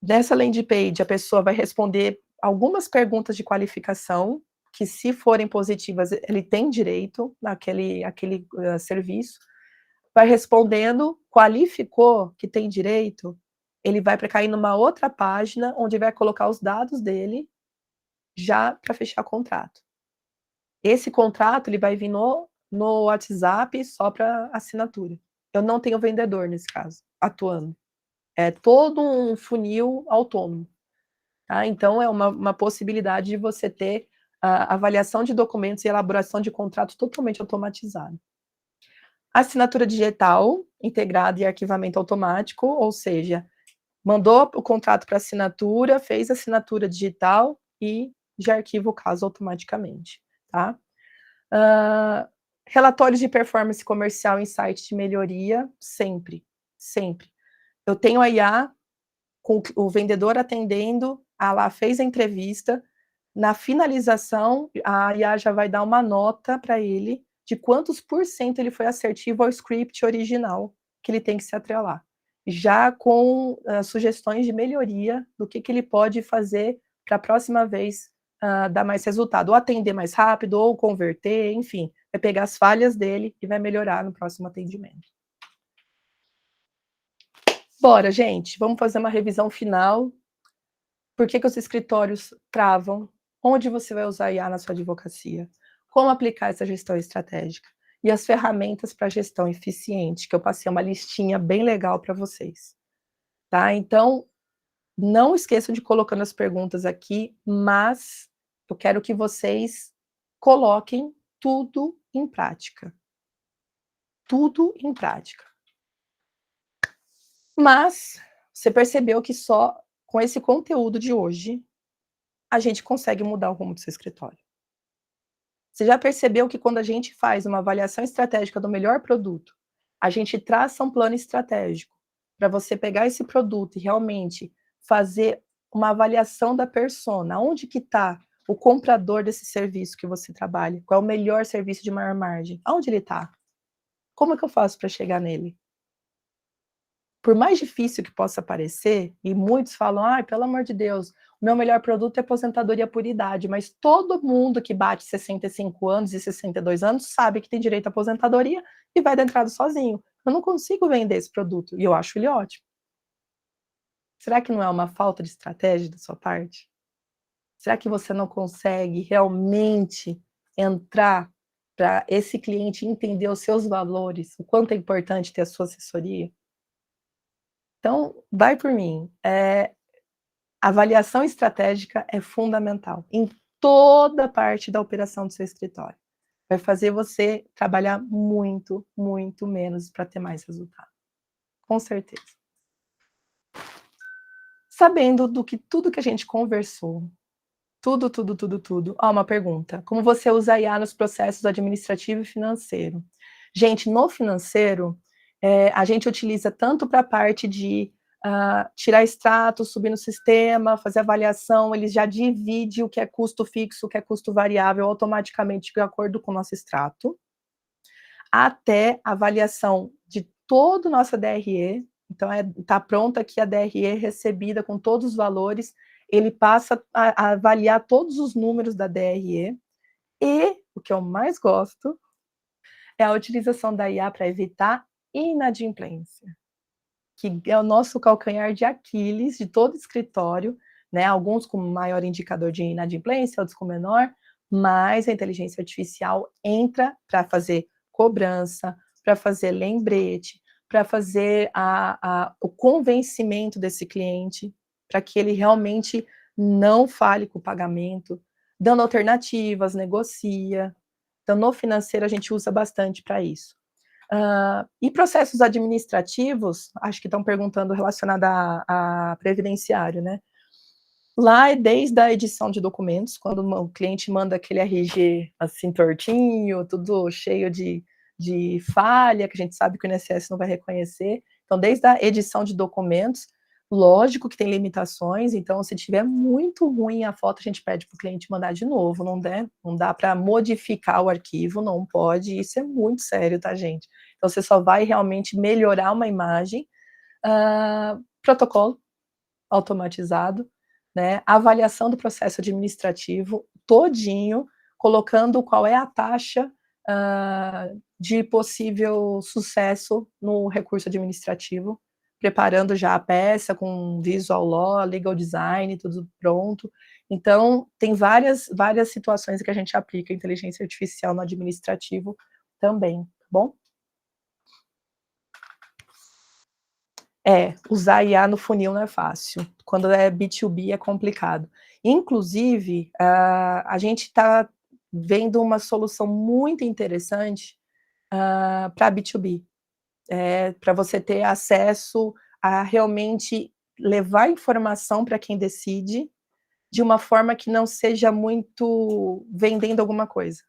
Nessa landing page, a pessoa vai responder algumas perguntas de qualificação, que se forem positivas, ele tem direito naquele serviço. Vai respondendo, qualificou que tem direito, ele vai para cair numa outra página, onde vai colocar os dados dele, já para fechar contrato. Esse contrato ele vai vir no WhatsApp só para assinatura. Eu não tenho vendedor nesse caso, atuando. É todo um funil autônomo, tá. Então é uma possibilidade de você ter a avaliação de documentos e elaboração de contrato totalmente automatizado. Assinatura digital, integrada e arquivamento automático, ou seja, mandou o contrato para assinatura, fez a assinatura digital e já arquiva o caso automaticamente, tá. Relatórios de performance comercial em site de melhoria, sempre, sempre. Eu tenho a IA com o vendedor atendendo, lá fez a entrevista, na finalização, a IA já vai dar uma nota para ele de quantos por cento ele foi assertivo ao script original que ele tem que se atrelar. Já com sugestões de melhoria do que ele pode fazer para a próxima vez dar mais resultado, ou atender mais rápido, ou converter, enfim, vai pegar as falhas dele e vai melhorar no próximo atendimento. Bora, gente, vamos fazer uma revisão final. Por que que os escritórios travam? Onde você vai usar IA na sua advocacia? Como aplicar essa gestão estratégica? E as ferramentas para gestão eficiente, que eu passei uma listinha bem legal para vocês, tá? Então, não esqueçam de colocando as perguntas aqui, mas eu quero que vocês coloquem tudo em prática. Tudo em prática. Mas você percebeu que só com esse conteúdo de hoje a gente consegue mudar o rumo do seu escritório. Você já percebeu que quando a gente faz uma avaliação estratégica do melhor produto, a gente traça um plano estratégico para você pegar esse produto e realmente fazer uma avaliação da persona, onde que está o comprador desse serviço que você trabalha, qual é o melhor serviço de maior margem, aonde ele está? Como é que eu faço para chegar nele? Por mais difícil que possa parecer, e muitos falam: "Ai, pelo amor de Deus, o meu melhor produto é aposentadoria por idade", mas todo mundo que bate 65 anos e 62 anos sabe que tem direito à aposentadoria e vai dar entrada sozinho. Eu não consigo vender esse produto e eu acho ele ótimo. Será que não é uma falta de estratégia da sua parte? Será que você não consegue realmente entrar para esse cliente entender os seus valores, o quanto é importante ter a sua assessoria? Então, vai por mim, avaliação estratégica é fundamental em toda parte da operação do seu escritório. Vai fazer você trabalhar muito, muito menos para ter mais resultado, com certeza. Sabendo do que tudo que a gente conversou, tudo, tudo, tudo, tudo. Ó, uma pergunta: como você usa a IA nos processos administrativo e financeiro? Gente, no financeiro, a gente utiliza tanto para a parte de, tirar extrato, subir no sistema, fazer avaliação, ele já divide o que é custo fixo, o que é custo variável automaticamente de acordo com o nosso extrato, até a avaliação de todo o nosso DRE, então tá pronta aqui a DRE recebida com todos os valores, ele passa a avaliar todos os números da DRE, e o que eu mais gosto é a utilização da IA para evitar inadimplência, que é o nosso calcanhar de Aquiles de todo escritório, né, alguns com maior indicador de inadimplência, outros com menor, mas a inteligência artificial entra para fazer cobrança, para fazer lembrete, para fazer o convencimento desse cliente, para que ele realmente não fale com o pagamento, dando alternativas, negocia. Então, no financeiro, a gente usa bastante para isso. E processos administrativos, acho que estão perguntando relacionado a previdenciário, né? Lá é desde a edição de documentos, quando o cliente manda aquele RG assim tortinho, tudo cheio de falha, que a gente sabe que o INSS não vai reconhecer. Então, desde a edição de documentos, lógico que tem limitações, então se tiver muito ruim a foto, a gente pede para o cliente mandar de novo, não dá para modificar o arquivo, não pode, isso é muito sério, tá, gente? Então você só vai realmente melhorar uma imagem, protocolo automatizado, né, avaliação do processo administrativo todinho, colocando qual é a taxa, de possível sucesso no recurso administrativo, preparando já a peça com visual law, legal design, tudo pronto. Então, tem várias situações que a gente aplica inteligência artificial no administrativo também, tá bom? Usar IA no funil não é fácil. Quando é B2B é complicado. Inclusive, a gente está vendo uma solução muito interessante, para B2B. Para você ter acesso a realmente levar informação para quem decide, de uma forma que não seja muito vendendo alguma coisa.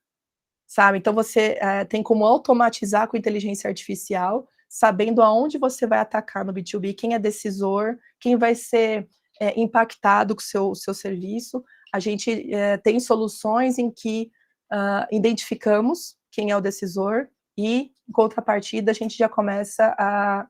Sabe, então você, tem como automatizar com inteligência artificial, sabendo aonde você vai atacar no B2B, quem é decisor, quem vai ser, impactado com o seu serviço. A gente, tem soluções em que, identificamos quem é o decisor e, em contrapartida, a gente já começa a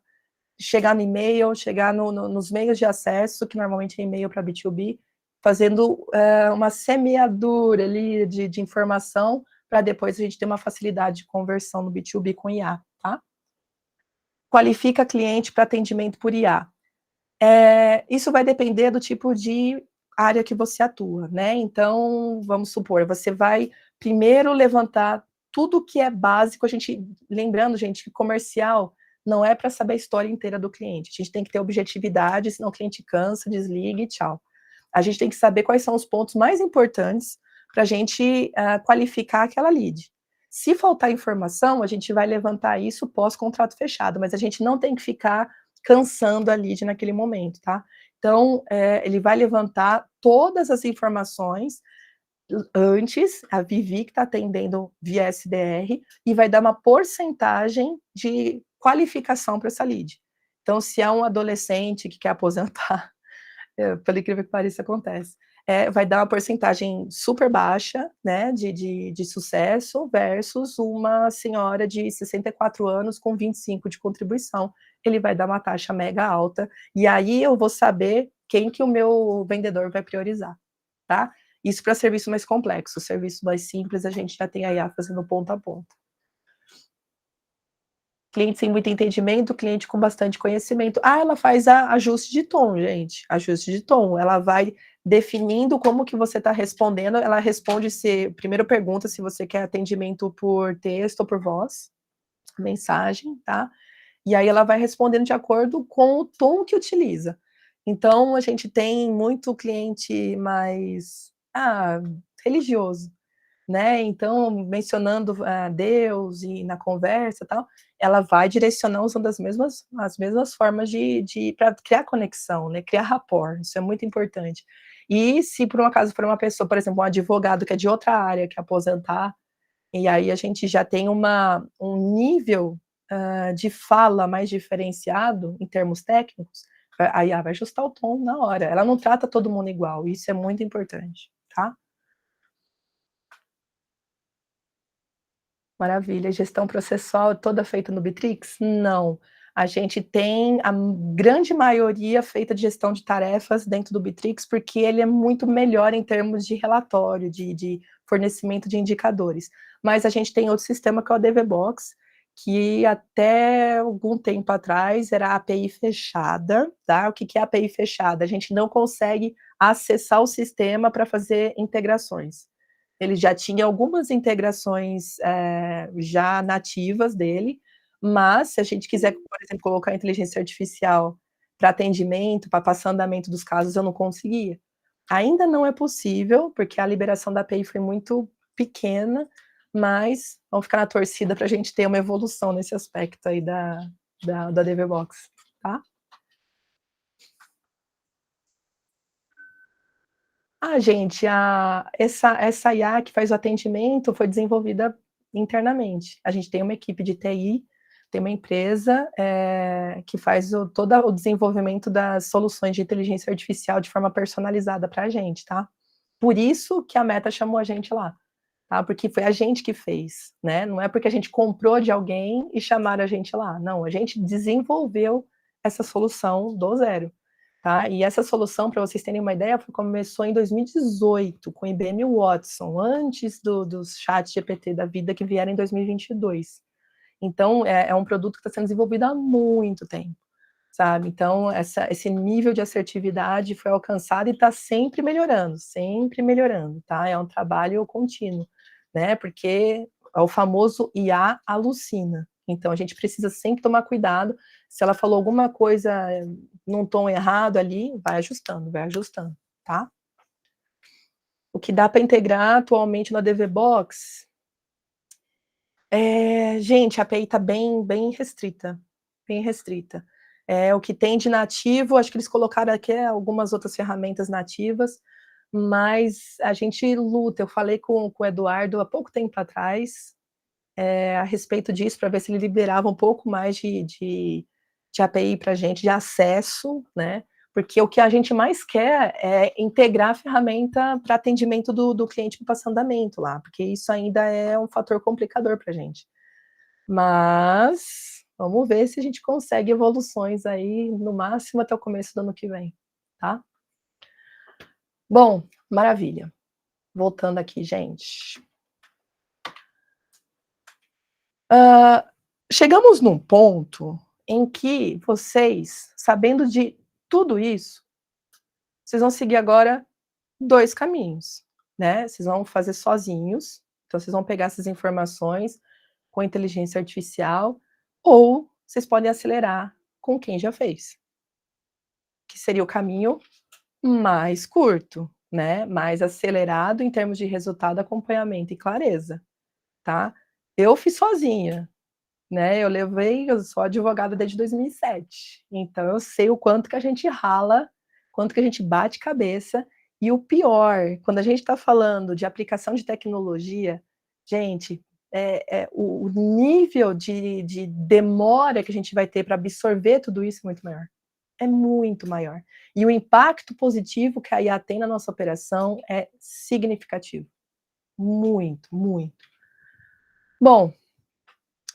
chegar no e-mail, chegar nos meios de acesso, que normalmente é e-mail para B2B, fazendo, uma semeadura ali de informação, para depois a gente ter uma facilidade de conversão no B2B com IA, tá? Qualifica cliente para atendimento por IA. Isso vai depender do tipo de área que você atua, né, então, vamos supor, você vai primeiro levantar tudo que é básico, a gente lembrando, gente, que comercial não é para saber a história inteira do cliente, a gente tem que ter objetividade, senão o cliente cansa, desliga e tchau. A gente tem que saber quais são os pontos mais importantes para a gente, qualificar aquela lead. Se faltar informação, a gente vai levantar isso pós-contrato fechado, mas a gente não tem que ficar cansando a lead naquele momento, tá. Então, ele vai levantar todas as informações antes, a Vivi que está atendendo via SDR, e vai dar uma porcentagem de qualificação para essa lead. Então, se é um adolescente que quer aposentar, pelo incrível que pareça, acontece. Vai dar uma porcentagem super baixa, né, de sucesso, versus uma senhora de 64 anos com 25 de contribuição. Ele vai dar uma taxa mega alta, e aí eu vou saber quem que o meu vendedor vai priorizar, tá? Isso para serviço mais complexo, serviço mais simples, a gente já tem a IA fazendo ponta a ponta. Cliente sem muito entendimento, cliente com bastante conhecimento. Ah, ela faz ajuste de tom, gente, ajuste de tom. Ela vai definindo como que você está respondendo, ela responde se primeiro pergunta se você quer atendimento por texto ou por voz, mensagem, tá. E aí ela vai respondendo de acordo com o tom que utiliza. Então a gente tem muito cliente mais, religioso, né, então mencionando, Deus e na conversa, tal, ela vai direcionar usando as mesmas formas de pra criar conexão, né, criar rapport, isso é muito importante. E se por um acaso for uma pessoa, por exemplo, um advogado que é de outra área, que aposentar, e aí a gente já tem um nível, de fala mais diferenciado, em termos técnicos, a IA vai ajustar o tom na hora, ela não trata todo mundo igual, isso é muito importante, tá? Maravilha. Gestão processual toda feita no Bitrix? Não. A gente tem a grande maioria feita de gestão de tarefas dentro do Bitrix, porque ele é muito melhor em termos de relatório, de fornecimento de indicadores. Mas a gente tem outro sistema que é o DVBox, que até algum tempo atrás era API fechada, tá? O que que é API fechada? A gente não consegue acessar o sistema para fazer integrações. Ele já tinha algumas integrações, já nativas dele, mas se a gente quiser, por exemplo, colocar inteligência artificial para atendimento, para passar andamento dos casos, eu não conseguia. Ainda não é possível, porque a liberação da API foi muito pequena, mas vamos ficar na torcida para a gente ter uma evolução nesse aspecto aí da DVBox, tá? Gente, essa IA que faz o atendimento foi desenvolvida internamente. A gente tem uma equipe de TI, tem uma empresa, que faz todo o desenvolvimento das soluções de inteligência artificial de forma personalizada para a gente, tá. Por isso que a Meta chamou a gente lá, tá, porque foi a gente que fez, né, não é porque a gente comprou de alguém e chamaram a gente lá, não, a gente desenvolveu essa solução do zero. Tá? E essa solução, para vocês terem uma ideia, começou em 2018 com o IBM Watson, antes dos chat GPT da vida que vieram em 2022. Então, é um produto que está sendo desenvolvido há muito tempo, sabe? Então, esse nível de assertividade foi alcançado e está sempre melhorando, tá? É um trabalho contínuo, né? Porque é o famoso IA alucina. Então, a gente precisa sempre tomar cuidado. Se ela falou alguma coisa num tom errado ali, vai ajustando, tá? O que dá para integrar atualmente na DVBox, gente, a API está bem restrita, bem restrita. O que tem de nativo, acho que eles colocaram aqui algumas outras ferramentas nativas, mas a gente luta. Eu falei com o Eduardo há pouco tempo atrás, a respeito disso, para ver se ele liberava um pouco mais de API para a gente, de acesso, né, porque o que a gente mais quer é integrar a ferramenta para atendimento do cliente que passa andamento lá, porque isso ainda é um fator complicador para a gente. Mas, vamos ver se a gente consegue evoluções aí, no máximo até o começo do ano que vem, tá? Bom, maravilha. Voltando aqui, gente. Chegamos num ponto em que vocês, sabendo de tudo isso, vocês vão seguir agora 2 caminhos, né, vocês vão fazer sozinhos, então vocês vão pegar essas informações com inteligência artificial, ou vocês podem acelerar com quem já fez, que seria o caminho mais curto, né, mais acelerado em termos de resultado, acompanhamento e clareza, tá. Eu fiz sozinha, né, eu sou advogada desde 2007, então eu sei o quanto que a gente rala, quanto que a gente bate cabeça, e o pior, quando a gente está falando de aplicação de tecnologia, gente, o nível de demora que a gente vai ter para absorver tudo isso é muito maior. É muito maior. E o impacto positivo que a IA tem na nossa operação é significativo. Muito, muito. Bom,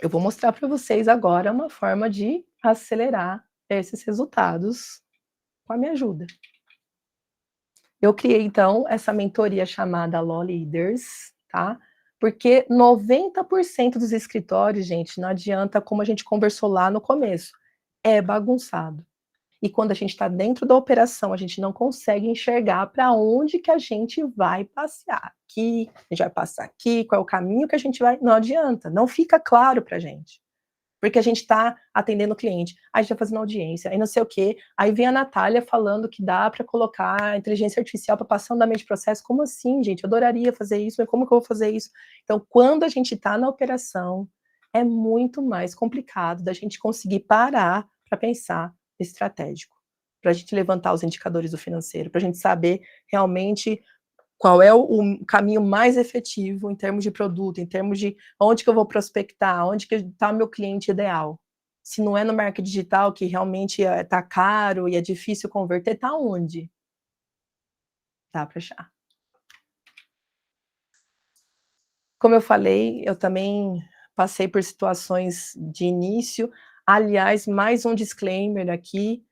eu vou mostrar para vocês agora uma forma de acelerar esses resultados com a minha ajuda. Eu criei, então, essa mentoria chamada Law Leaders, tá? Porque 90% dos escritórios, gente, não adianta, como a gente conversou lá no começo, é bagunçado. E quando a gente está dentro da operação, a gente não consegue enxergar para onde que a gente vai passear. Aqui, a gente vai passar aqui, qual é o caminho que a gente vai. Não adianta, não fica claro para a gente. Porque a gente está atendendo o cliente, aí a gente está fazendo audiência, aí não sei o quê, aí vem a Natália falando que dá para colocar inteligência artificial para passar andamento de processo. Como assim, gente? Eu adoraria fazer isso, mas como que eu vou fazer isso? Então, quando a gente está na operação, é muito mais complicado da gente conseguir parar para pensar estratégico, para a gente levantar os indicadores do financeiro, para a gente saber realmente qual é o caminho mais efetivo em termos de produto, em termos de onde que eu vou prospectar, onde que está meu cliente ideal. Se não é no marketing digital, que realmente tá caro e é difícil converter, tá onde? Dá para achar. Como eu falei, eu também passei por situações de início. Aliás, mais um disclaimer aqui,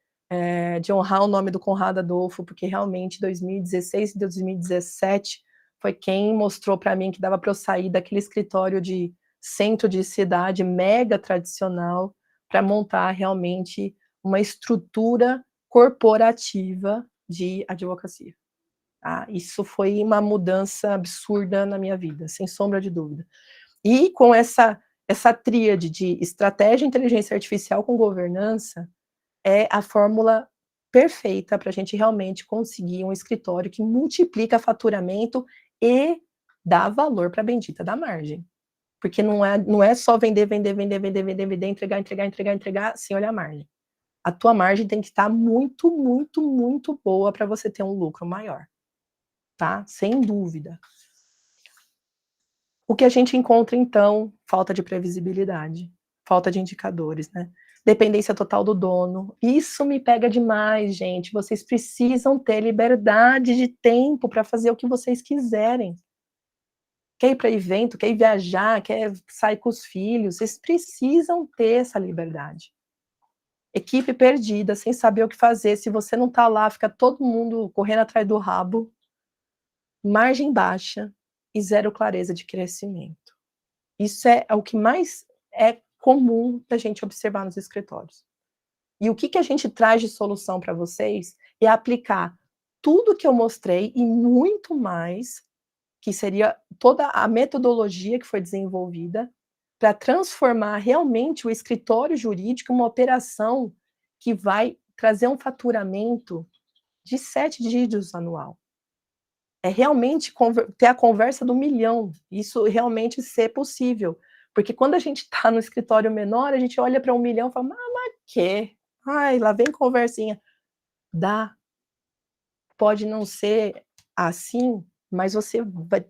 de honrar o nome do Conrado Adolfo, porque realmente 2016 e 2017 foi quem mostrou para mim que dava para eu sair daquele escritório de centro de cidade mega tradicional, para montar realmente uma estrutura corporativa de advocacia. Tá? Isso foi uma mudança absurda na minha vida, sem sombra de dúvida. E com essa tríade de estratégia, inteligência artificial com governança, é a fórmula perfeita para a gente realmente conseguir um escritório que multiplica faturamento e dá valor para a bendita da margem. Porque não é só vender, vender, vender, vender, vender, vender, entregar, entregar, entregar, entregar, sem olhar a margem. A tua margem tem que estar muito, muito, muito boa para você ter um lucro maior, tá? Sem dúvida. O que a gente encontra, então, falta de previsibilidade, falta de indicadores, né? Dependência total do dono. Isso me pega demais, gente. Vocês precisam ter liberdade de tempo para fazer o que vocês quiserem. Quer ir para evento, quer ir viajar, quer sair com os filhos, vocês precisam ter essa liberdade. Equipe perdida, sem saber o que fazer, se você não está lá, fica todo mundo correndo atrás do rabo, margem baixa e zero clareza de crescimento. Isso é o que mais é comum da gente observar nos escritórios. E o que a gente traz de solução para vocês é aplicar tudo que eu mostrei e muito mais, que seria toda a metodologia que foi desenvolvida para transformar realmente o escritório jurídico em uma operação que vai trazer um faturamento de 7 dígitos anual. É realmente ter a conversa do milhão, isso realmente ser possível. Porque quando a gente está no escritório menor, a gente olha para 1 milhão e fala: mas quê? Ai, lá vem conversinha". Dá, pode não ser assim, mas você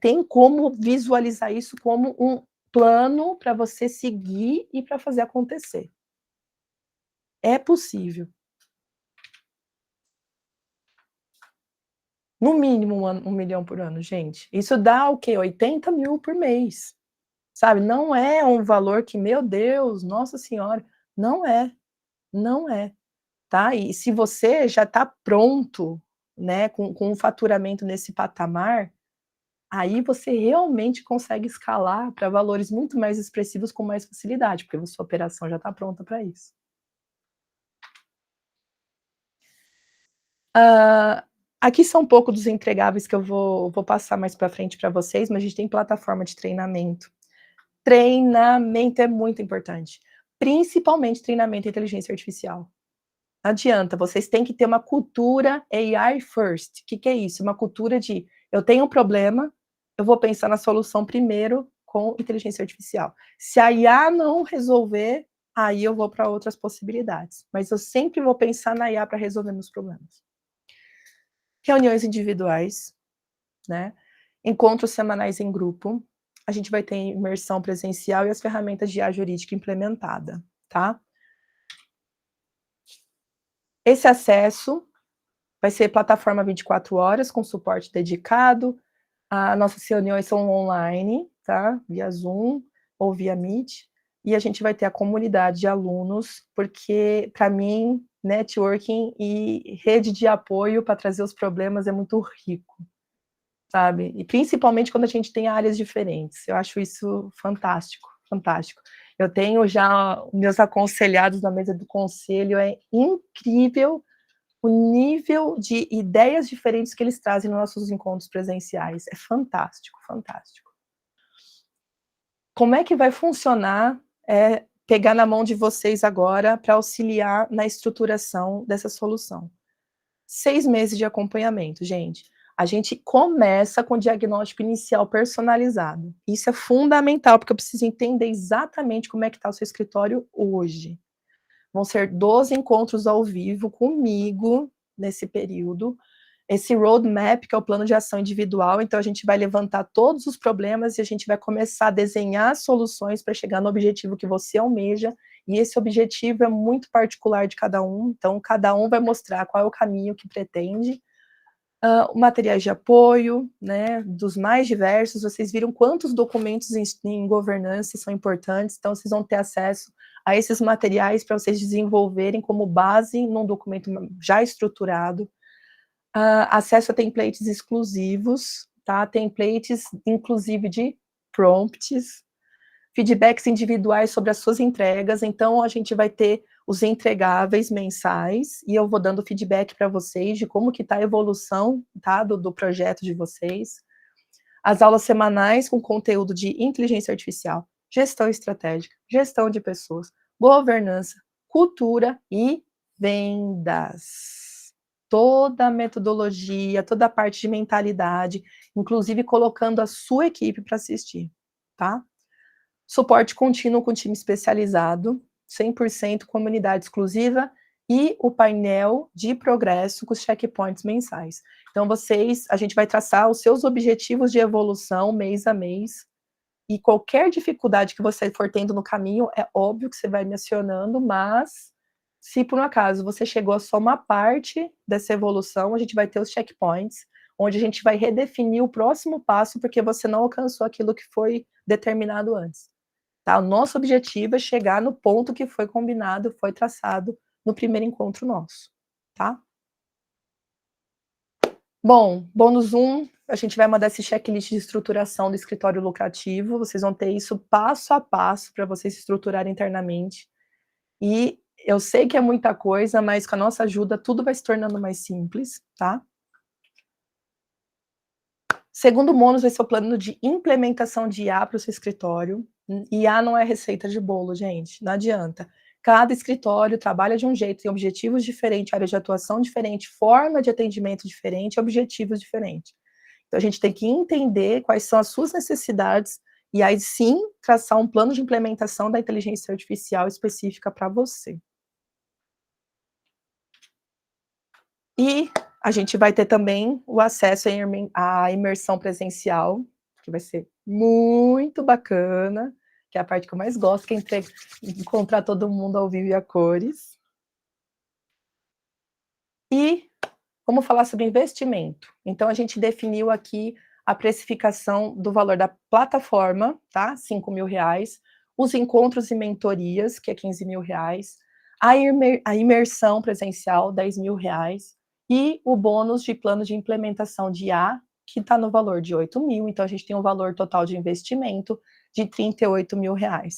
tem como visualizar isso como um plano para você seguir e para fazer acontecer. É possível. No mínimo 1 milhão por ano, gente. Isso dá o quê? 80.000 por mês. Sabe, não é um valor que, meu Deus, nossa senhora, não é, não é, tá. E se você já está pronto, né, com um faturamento nesse patamar, aí você realmente consegue escalar para valores muito mais expressivos com mais facilidade, porque a sua operação já está pronta para isso. Aqui são um pouco dos entregáveis que eu vou passar mais para frente para vocês, mas a gente tem plataforma de treinamento. Treinamento é muito importante, principalmente treinamento em inteligência artificial. Não adianta, vocês têm que ter uma cultura AI first. O que que é isso? Uma cultura de: eu tenho um problema, eu vou pensar na solução primeiro com inteligência artificial. Se a IA não resolver, aí eu vou para outras possibilidades, mas eu sempre vou pensar na IA para resolver meus problemas. Reuniões individuais, né, encontros semanais em grupo, a gente vai ter imersão presencial e as ferramentas de IA jurídica implementada, tá. Esse acesso vai ser plataforma 24 horas com suporte dedicado, nossas reuniões são online, tá, via Zoom ou via Meet, e a gente vai ter a comunidade de alunos, porque para mim networking e rede de apoio para trazer os problemas é muito rico. Sabe, e principalmente quando a gente tem áreas diferentes, eu acho isso fantástico, fantástico. Eu tenho já meus aconselhados na mesa do conselho, é incrível o nível de ideias diferentes que eles trazem nos nossos encontros presenciais, é fantástico, fantástico. Como é que vai funcionar, pegar na mão de vocês agora para auxiliar na estruturação dessa solução? 6 meses de acompanhamento, gente. A gente começa com o diagnóstico inicial personalizado. Isso é fundamental, porque eu preciso entender exatamente como é que está o seu escritório hoje. Vão ser 12 encontros ao vivo comigo nesse período. Esse roadmap, que é o plano de ação individual, então a gente vai levantar todos os problemas e a gente vai começar a desenhar soluções para chegar no objetivo que você almeja, e esse objetivo é muito particular de cada um, então cada um vai mostrar qual é o caminho que pretende. Materiais de apoio, né, dos mais diversos, vocês viram quantos documentos em governança são importantes, então vocês vão ter acesso a esses materiais para vocês desenvolverem como base num documento já estruturado. Acesso a templates exclusivos, tá, templates inclusive de prompts, feedbacks individuais sobre as suas entregas, então a gente vai ter os entregáveis mensais, e eu vou dando feedback para vocês de como que está a evolução, tá, do projeto de vocês. As aulas semanais com conteúdo de inteligência artificial, gestão estratégica, gestão de pessoas, governança, cultura e vendas. Toda a metodologia, toda a parte de mentalidade, inclusive colocando a sua equipe para assistir, tá? Suporte contínuo com time especializado, 100% comunidade exclusiva e o painel de progresso com os checkpoints mensais. Então a gente vai traçar os seus objetivos de evolução mês a mês, e qualquer dificuldade que você for tendo no caminho, é óbvio que você vai me acionando, mas se por um acaso você chegou a só uma parte dessa evolução, a gente vai ter os checkpoints, onde a gente vai redefinir o próximo passo, porque você não alcançou aquilo que foi determinado antes. Tá? O nosso objetivo é chegar no ponto que foi combinado, foi traçado no primeiro encontro nosso, tá? Bom, bônus 1, a gente vai mandar esse checklist de estruturação do escritório lucrativo, vocês vão ter isso passo a passo para vocês se estruturarem internamente. E eu sei que é muita coisa, mas com a nossa ajuda tudo vai se tornando mais simples, tá? Segundo bônus vai ser o plano de implementação de IA para o seu escritório. IA não é receita de bolo, gente, não adianta. Cada escritório trabalha de um jeito, tem objetivos diferentes, área de atuação diferente, forma de atendimento diferente, objetivos diferentes. Então a gente tem que entender quais são as suas necessidades e aí sim traçar um plano de implementação da inteligência artificial específica para você. E a gente vai ter também o acesso à imersão presencial, que vai ser muito bacana, que é a parte que eu mais gosto, que é encontrar todo mundo ao vivo e a cores. E vamos falar sobre investimento. Então a gente definiu aqui a precificação do valor da plataforma, tá? R$ 5.000, os encontros e mentorias, que é R$ 15.000, a imersão presencial, R$ 10.000, e o bônus de plano de implementação de IA, que está no valor de 8.000, então a gente tem um valor total de investimento de R$ 38.000. R$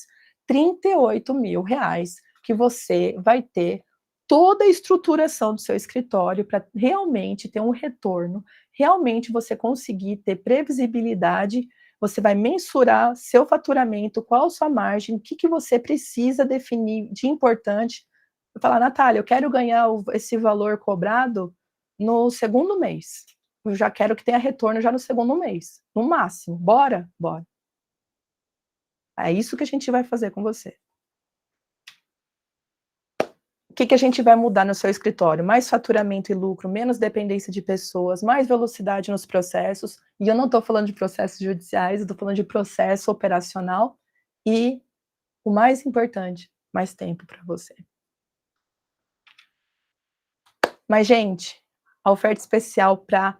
38.000 que você vai ter toda a estruturação do seu escritório para realmente ter um retorno, realmente você conseguir ter previsibilidade, você vai mensurar seu faturamento, qual a sua margem, o que que você precisa definir de importante. Falar: "Natália, eu quero ganhar esse valor cobrado no segundo mês. Eu já quero que tenha retorno já no segundo mês, no máximo. Bora? Bora". É isso que a gente vai fazer com você. O que que a gente vai mudar no seu escritório? Mais faturamento e lucro, menos dependência de pessoas, mais velocidade nos processos, e eu não estou falando de processos judiciais, eu estou falando de processo operacional e, o mais importante, mais tempo para você. Mas, gente, a oferta especial para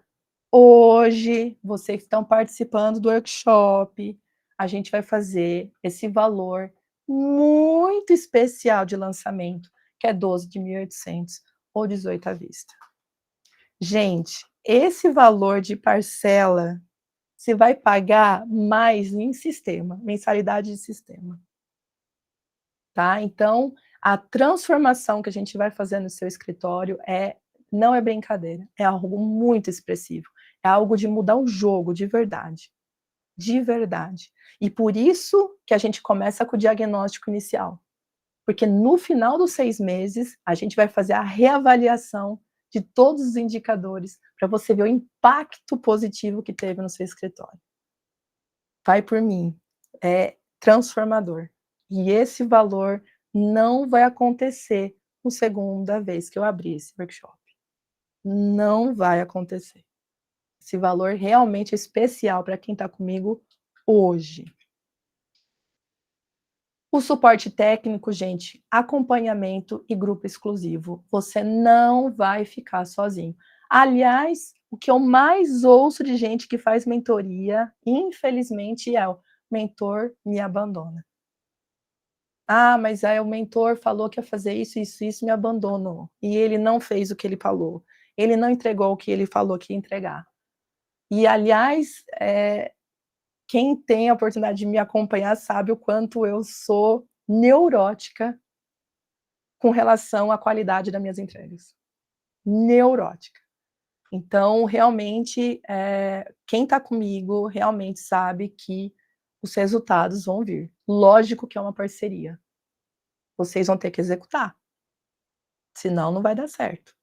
hoje, vocês que estão participando do workshop, a gente vai fazer esse valor muito especial de lançamento, que é 12 de 1.800 ou 18 à vista. Gente, esse valor de parcela, você vai pagar mais em sistema, mensalidade de sistema, tá? Então, a transformação que a gente vai fazer no seu escritório não é brincadeira, é algo muito expressivo, é algo de mudar o jogo de verdade, de verdade. E por isso que a gente começa com o diagnóstico inicial. Porque no final dos 6 meses, a gente vai fazer a reavaliação de todos os indicadores, para você ver o impacto positivo que teve no seu escritório. Vai por mim, é transformador. E esse valor não vai acontecer na segunda vez que eu abrir esse workshop. Não vai acontecer. Esse valor realmente é especial para quem está comigo hoje. O suporte técnico, gente, acompanhamento e grupo exclusivo. Você não vai ficar sozinho. Aliás, o que eu mais ouço de gente que faz mentoria, infelizmente, é o mentor me abandona. Ah, mas aí o mentor falou que ia fazer isso, isso, isso, me abandonou. E ele não fez o que ele falou. Ele não entregou o que ele falou que ia entregar. E, aliás, quem tem a oportunidade de me acompanhar sabe o quanto eu sou neurótica com relação à qualidade das minhas entregas. Neurótica. Então, realmente, quem está comigo realmente sabe que os resultados vão vir. Lógico que é uma parceria. Vocês vão ter que executar, senão não vai dar certo.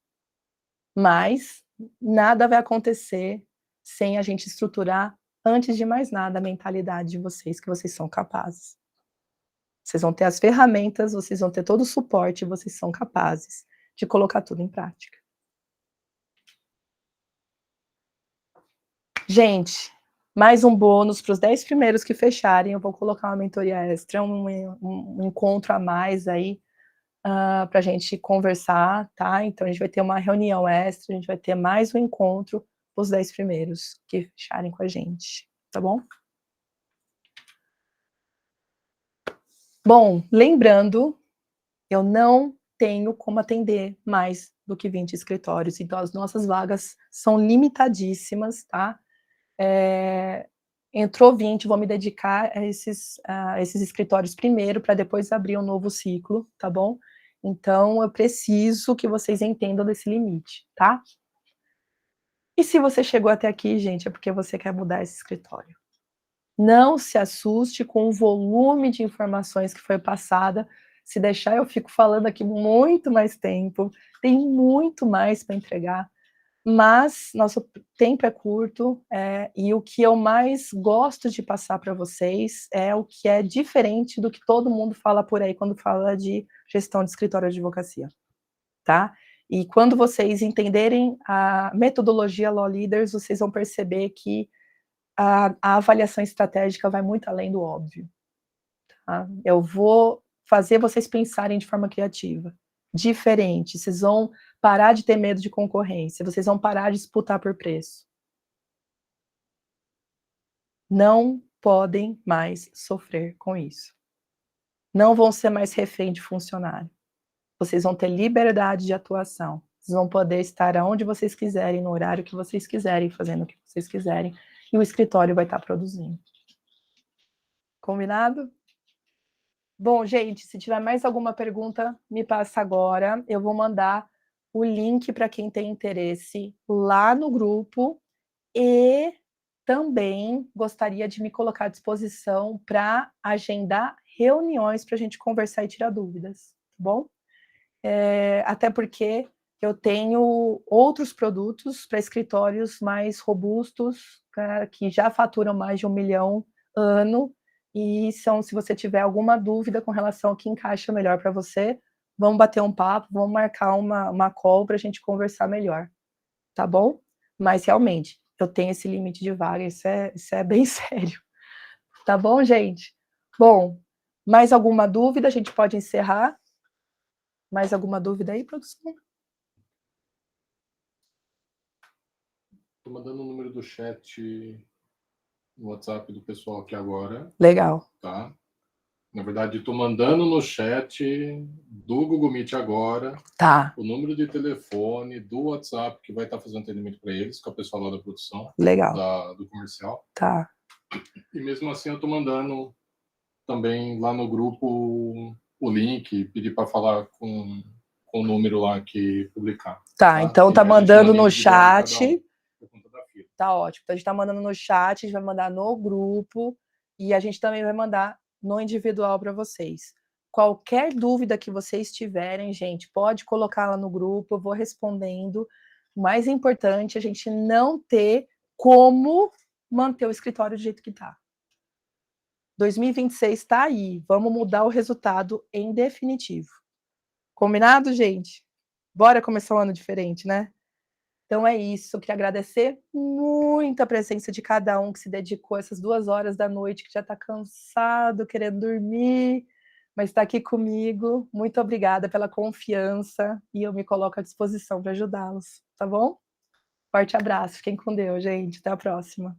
Mas nada vai acontecer sem a gente estruturar, antes de mais nada, a mentalidade de vocês, que vocês são capazes. Vocês vão ter as ferramentas, vocês vão ter todo o suporte, vocês são capazes de colocar tudo em prática. Gente, mais um bônus para os 10 primeiros que fecharem, eu vou colocar uma mentoria extra, um encontro a mais aí, pra gente conversar, tá. Então a gente vai ter uma reunião extra, a gente vai ter mais um encontro para os 10 primeiros que fecharem com a gente, tá bom? Bom, lembrando, eu não tenho como atender mais do que 20 escritórios, então as nossas vagas são limitadíssimas, tá. Entrou 20, vou me dedicar a esses escritórios primeiro, para depois abrir um novo ciclo, tá bom? Então eu preciso que vocês entendam desse limite, tá? E se você chegou até aqui, gente, é porque você quer mudar esse escritório. Não se assuste com o volume de informações que foi passada, se deixar eu fico falando aqui muito mais tempo, tem muito mais para entregar. Mas nosso tempo é curto, e o que eu mais gosto de passar para vocês é o que é diferente do que todo mundo fala por aí quando fala de gestão de escritório de advocacia, tá? E quando vocês entenderem a metodologia Law Leaders, vocês vão perceber que a avaliação estratégica vai muito além do óbvio, tá? Eu vou fazer vocês pensarem de forma criativa, diferente, vocês vão parar de ter medo de concorrência, vocês vão parar de disputar por preço. Não podem mais sofrer com isso. Não vão ser mais refém de funcionário. Vocês vão ter liberdade de atuação. Vocês vão poder estar aonde vocês quiserem, no horário que vocês quiserem, fazendo o que vocês quiserem, e o escritório vai estar produzindo. Combinado? Bom, gente, se tiver mais alguma pergunta, me passa agora. Eu vou mandar o link para quem tem interesse lá no grupo e também gostaria de me colocar à disposição para agendar reuniões para a gente conversar e tirar dúvidas, tá bom? Até porque eu tenho outros produtos para escritórios mais robustos, que já faturam mais de 1 milhão ano, e se você tiver alguma dúvida com relação ao que encaixa melhor para você, vamos bater um papo, vamos marcar uma call para a gente conversar melhor, tá bom? Mas realmente, eu tenho esse limite de vaga, isso é bem sério. Tá bom, gente? Bom, mais alguma dúvida? A gente pode encerrar? Mais alguma dúvida aí, produção? Tô mandando o número do chat no WhatsApp do pessoal aqui agora. Legal. Tá? Na verdade, estou mandando no chat do Google Meet agora o número de telefone do WhatsApp que vai estar fazendo atendimento para eles, com a pessoa lá da produção, legal, do comercial. Tá. E mesmo assim eu estou mandando também lá no grupo o link, pedir para falar com o número lá que publicar. Tá, então tá mandando no chat. Tá ótimo. Então a gente tá mandando no chat, a gente vai mandar no grupo e a gente também vai mandar no individual para vocês. Qualquer dúvida que vocês tiverem, gente, pode colocar lá no grupo, eu vou respondendo. O mais importante é a gente não ter como manter o escritório do jeito que tá. 2026 está aí, vamos mudar o resultado em definitivo. Combinado, gente? Bora começar um ano diferente, né? Então é isso, eu queria agradecer muito a presença de cada um que se dedicou essas 2 horas da noite, que já está cansado, querendo dormir, mas está aqui comigo. Muito obrigada pela confiança e eu me coloco à disposição para ajudá-los, tá bom? Forte abraço, fiquem com Deus, gente. Até a próxima.